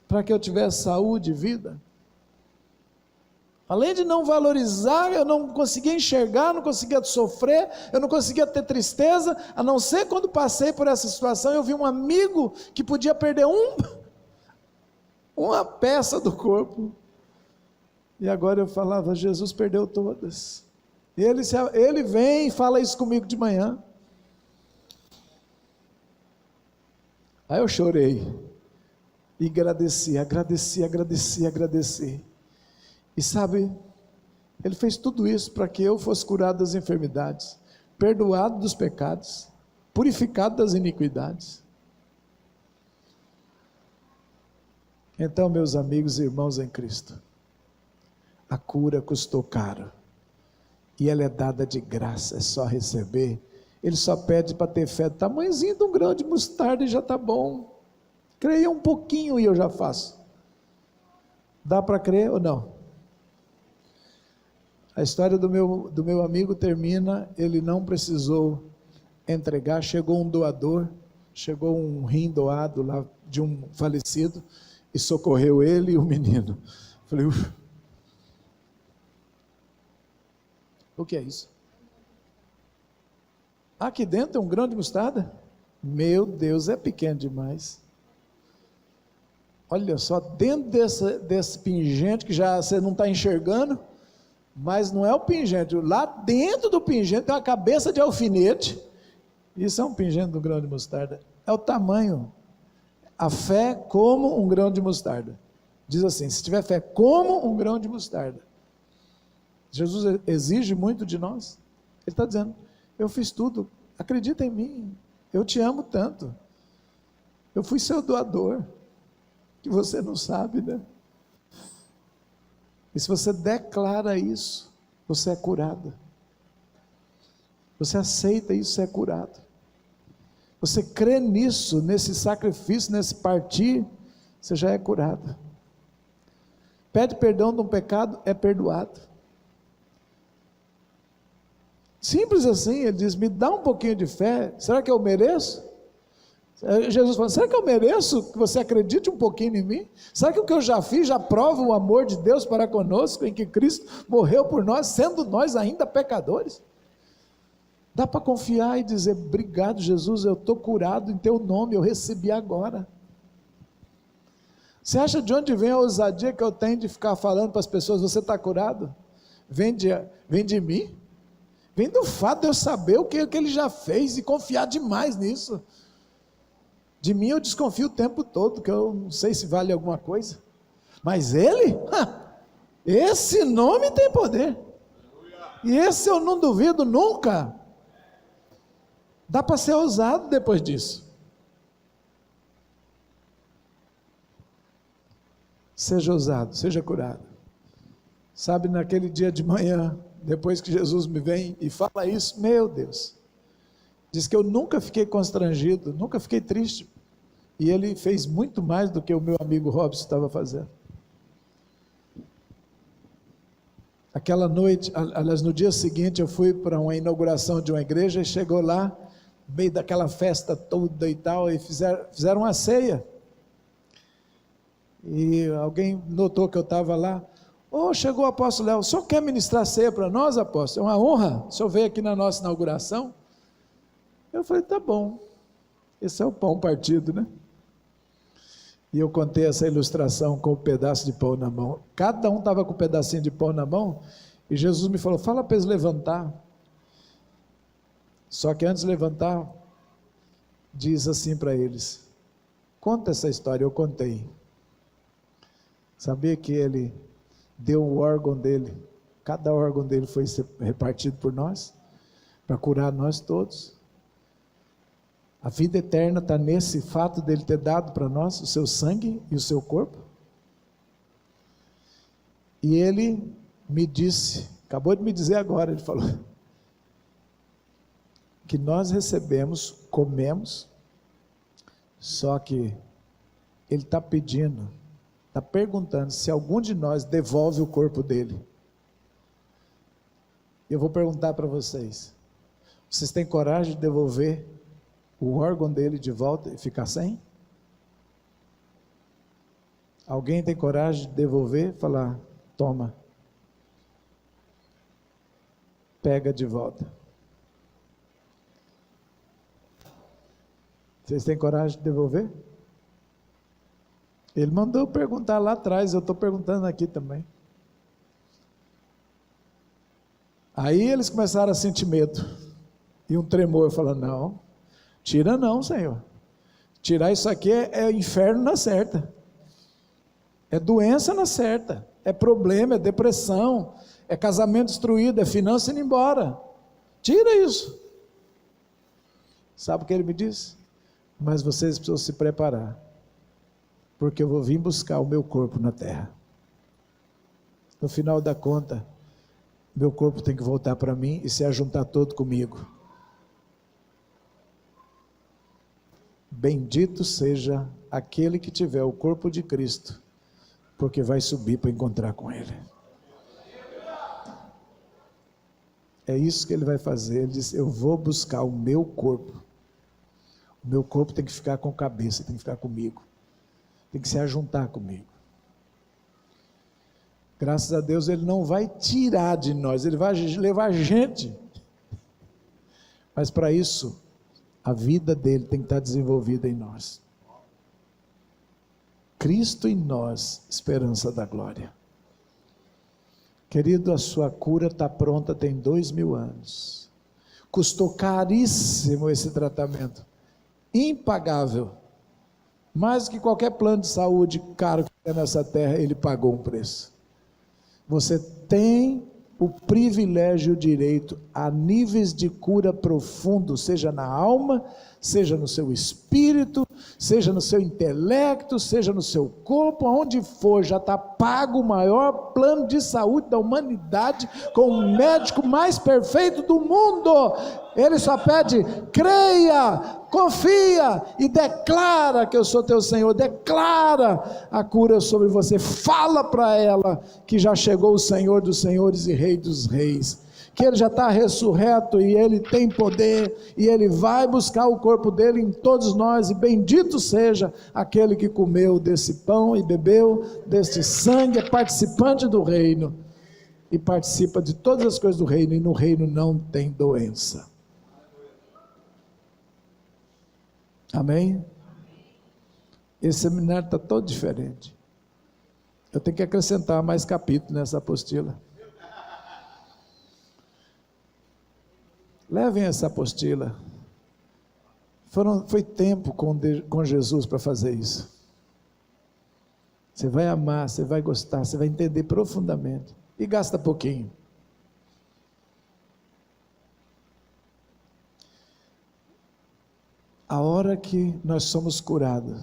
para que eu tivesse saúde e vida. Além de não valorizar, eu não conseguia enxergar, não conseguia sofrer, eu não conseguia ter tristeza, a não ser quando passei por essa situação, eu vi um amigo que podia perder uma peça do corpo, e agora eu falava, Jesus perdeu todas, ele vem e fala isso comigo de manhã, aí eu chorei, e agradeci, e sabe, ele fez tudo isso para que eu fosse curado das enfermidades, perdoado dos pecados, purificado das iniquidades. Então, meus amigos e irmãos em Cristo, a cura custou caro, e ela é dada de graça, é só receber. Ele só pede para ter fé do tamanhozinho de um grão de mostarda e já está bom. Creia um pouquinho e eu já faço. Dá para crer ou não? A história do meu amigo termina, ele não precisou entregar, chegou um doador, chegou um rim doado lá de um falecido, e socorreu ele e o menino. Falei, o que é isso? Aqui dentro é um grão de mostarda? Meu Deus, é pequeno demais. Olha só, dentro desse pingente, que já você não está enxergando, mas não é o pingente, lá dentro do pingente tem uma cabeça de alfinete, isso é um pingente do grão de mostarda, é o tamanho, a fé como um grão de mostarda, diz assim, se tiver fé como um grão de mostarda, Jesus exige muito de nós, ele está dizendo, eu fiz tudo, acredita em mim, eu te amo tanto, eu fui seu doador, que você não sabe, né? E se você declara isso, você é curado. Você aceita isso, você é curado. Você crê nisso, nesse sacrifício, nesse partir, você já é curado. Pede perdão de um pecado, é perdoado. Simples assim, ele diz, me dá um pouquinho de fé, será que eu mereço? Jesus falou, será que eu mereço que você acredite um pouquinho em mim? Será que o que eu já fiz já prova o amor de Deus para conosco, em que Cristo morreu por nós, sendo nós ainda pecadores? Dá para confiar e dizer, obrigado Jesus, eu estou curado em teu nome, eu recebi agora. Você acha de onde vem a ousadia que eu tenho de ficar falando para as pessoas, você está curado? Vem de mim? Vem do fato de eu saber o que ele já fez e confiar demais nisso. De mim eu desconfio o tempo todo, que eu não sei se vale alguma coisa. Mas ele, esse nome tem poder. E esse eu não duvido nunca Dá para ser ousado depois disso. Seja ousado, seja curado. Sabe, naquele dia de manhã, depois que Jesus me vem e fala isso, meu Deus, diz que eu nunca fiquei constrangido, nunca fiquei triste, e ele fez muito mais do que o meu amigo Robson estava fazendo. Aquela noite, aliás, no dia seguinte eu fui para uma inauguração de uma igreja e chegou lá, no meio daquela festa toda e tal, e fizeram uma ceia. E alguém notou que eu estava lá. Chegou o apóstolo Léo, o senhor quer ministrar ceia para nós, apóstolo? É uma honra, o senhor veio aqui na nossa inauguração. Eu falei, tá bom, esse é o pão partido, né? E eu contei essa ilustração com um pedaço de pão na mão. Cada um estava com um pedacinho de pão na mão, e Jesus me falou, fala para eles levantar. Só que antes de levantar, diz assim para eles, conta essa história. Eu contei. Sabia que ele deu o órgão dele, cada órgão dele foi repartido por nós, para curar nós todos. A vida eterna está nesse fato dele ter dado para nós o seu sangue e o seu corpo. E ele me disse, acabou de me dizer agora, ele falou, que nós recebemos, comemos, só que ele está pedindo, está perguntando se algum de nós devolve o corpo dele. Eu vou perguntar para vocês têm coragem de devolver o órgão dele de volta e ficar sem? Alguém tem coragem de devolver? Falar, toma, pega de volta. Vocês têm coragem de devolver? Ele mandou perguntar lá atrás, eu estou perguntando aqui também. Aí eles começaram a sentir medo, e um tremor, falando, não, tira não, Senhor, tirar isso aqui é inferno na certa, é doença na certa, é problema, é depressão, é casamento destruído, é finança indo embora, tira isso. Sabe o que ele me disse? Mas vocês precisam se preparar, porque eu vou vir buscar o meu corpo na terra. No final da conta, meu corpo tem que voltar para mim e se ajuntar todo comigo. Bendito seja aquele que tiver o corpo de Cristo, porque vai subir para encontrar com Ele. É isso que Ele vai fazer. Ele diz, eu vou buscar o meu corpo. O meu corpo tem que ficar com a cabeça, tem que ficar comigo. Tem que se ajuntar comigo. Graças a Deus Ele não vai tirar de nós, Ele vai levar gente. Mas para isso, a vida dele tem que estar desenvolvida em nós. Cristo em nós, esperança da glória. Querido, a sua cura está pronta tem 2000 anos. Custou caríssimo esse tratamento. Impagável. Mais que qualquer plano de saúde caro que tem nessa terra, ele pagou um preço. Você tem o privilégio e o direito a níveis de cura profundo, seja na alma, seja no seu espírito, seja no seu intelecto, seja no seu corpo, aonde for, já está pago o maior plano de saúde da humanidade, com o médico mais perfeito do mundo. Ele só pede, creia, confia e declara que eu sou teu Senhor, declara a cura sobre você, fala para ela que já chegou o Senhor dos senhores e Rei dos reis, que Ele já está ressurreto e Ele tem poder, e Ele vai buscar o corpo dEle em todos nós, e bendito seja aquele que comeu desse pão e bebeu deste sangue, é participante do reino, e participa de todas as coisas do reino, e no reino não tem doença. Amém? Esse seminário está todo diferente. Eu tenho que acrescentar mais capítulos nessa apostila. Levem essa apostila. Foi tempo com Jesus para fazer isso. Você vai amar, você vai gostar, você vai entender profundamente. E gasta pouquinho. A hora que nós somos curados,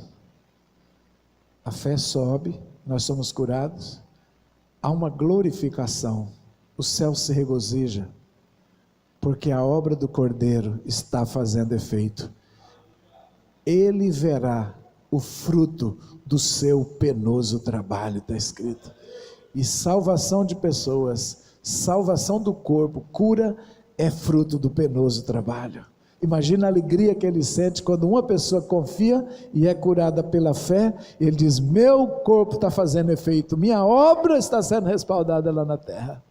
a fé sobe, nós somos curados, há uma glorificação, o céu se regozija, porque a obra do Cordeiro está fazendo efeito. Ele verá o fruto do seu penoso trabalho, está escrito. E salvação de pessoas, salvação do corpo, cura é fruto do penoso trabalho. Imagina a alegria que ele sente quando uma pessoa confia e é curada pela fé. Ele diz: meu corpo está fazendo efeito, minha obra está sendo respaldada lá na terra.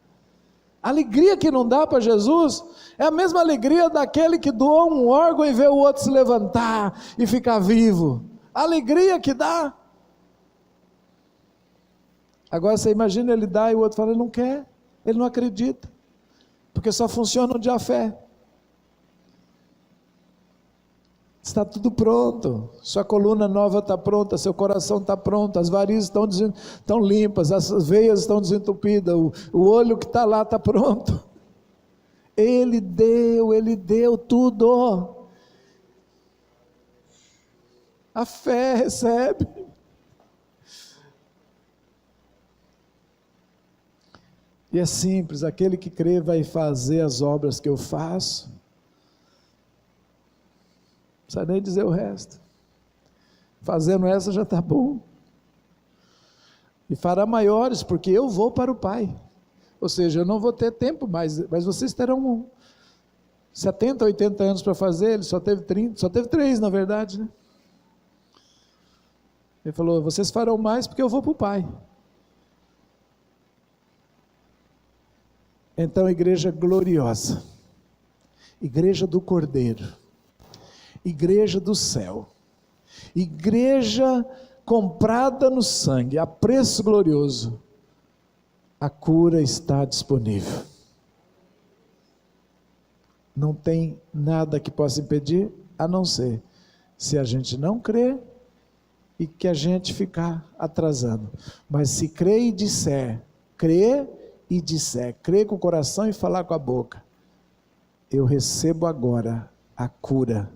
A alegria que não dá para Jesus é a mesma alegria daquele que doou um órgão e vê o outro se levantar e ficar vivo. A alegria que dá. Agora você imagina ele dá e o outro fala: ele não quer, ele não acredita, porque só funciona onde há fé. Está tudo pronto, sua coluna nova está pronta, seu coração está pronto, as varizes estão limpas, as veias estão desentupidas, o olho que está lá está pronto. Ele deu tudo. A fé recebe. E é simples, aquele que crê vai fazer as obras que eu faço. Não precisa nem dizer o resto. Fazendo essa já está bom. E fará maiores, porque eu vou para o Pai. Ou seja, eu não vou ter tempo mais, mas vocês terão 70, 80 anos para fazer. Ele só teve 30, só teve 3 na verdade, né? Ele falou: vocês farão mais porque eu vou para o Pai. Então, igreja gloriosa, igreja do Cordeiro, igreja do céu, igreja comprada no sangue, a preço glorioso, a cura está disponível. Não tem nada que possa impedir, a não ser se a gente não crer e que a gente ficar atrasando. Mas se crer e disser, crer com o coração e falar com a boca: eu recebo agora a cura,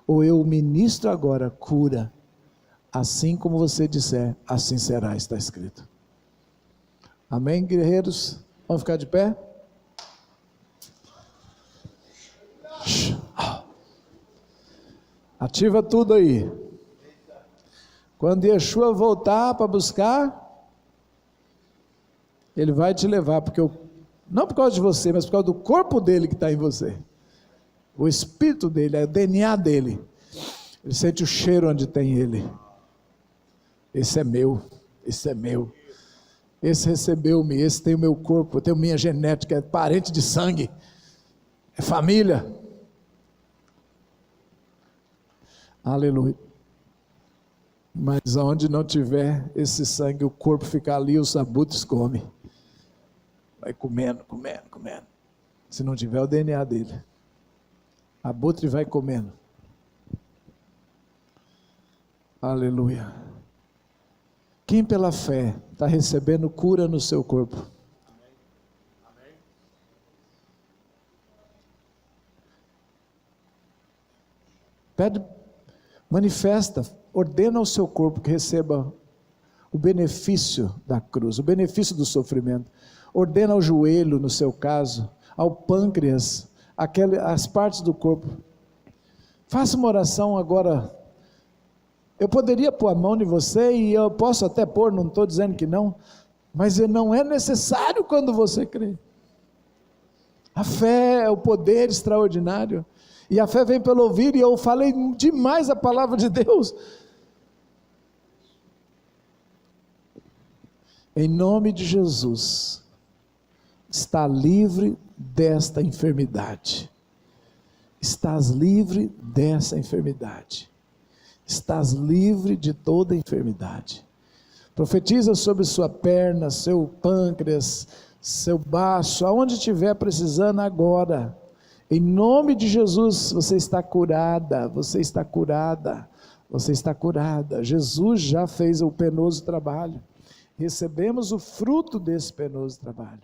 ou eu ministro agora cura, assim como você disser, assim será, está escrito. Amém, guerreiros? Vamos ficar de pé? Ativa tudo aí. Quando Yeshua voltar para buscar, ele vai te levar, porque não por causa de você, mas por causa do corpo dele que está em você. O espírito dele, é o DNA dele. Ele sente o cheiro onde tem ele. Esse é meu, esse é meu. Esse recebeu-me, esse tem o meu corpo, eu tenho minha genética, é parente de sangue, é família. Aleluia. Mas onde não tiver esse sangue, o corpo fica ali, os abutres comem. Vai comendo. Se não tiver o DNA dele, abutre vai comendo. Aleluia. Quem pela fé está recebendo cura no seu corpo? Amém. Pede, manifesta, ordena ao seu corpo que receba o benefício da cruz, o benefício do sofrimento. Ordena ao joelho, no seu caso, ao pâncreas, as partes do corpo. Faça uma oração agora. Eu poderia pôr a mão em você, e eu posso até pôr, não estou dizendo que não, mas não é necessário quando você crê. A fé é o poder extraordinário, e a fé vem pelo ouvir, e eu falei demais a palavra de Deus. Em nome de Jesus, está livre desta enfermidade. Estás livre dessa enfermidade. Estás livre de toda enfermidade. Profetiza sobre sua perna, seu pâncreas, seu baço, aonde estiver precisando agora. Em nome de Jesus, você está curada, você está curada, você está curada. Jesus já fez o penoso trabalho. Recebemos o fruto desse penoso trabalho.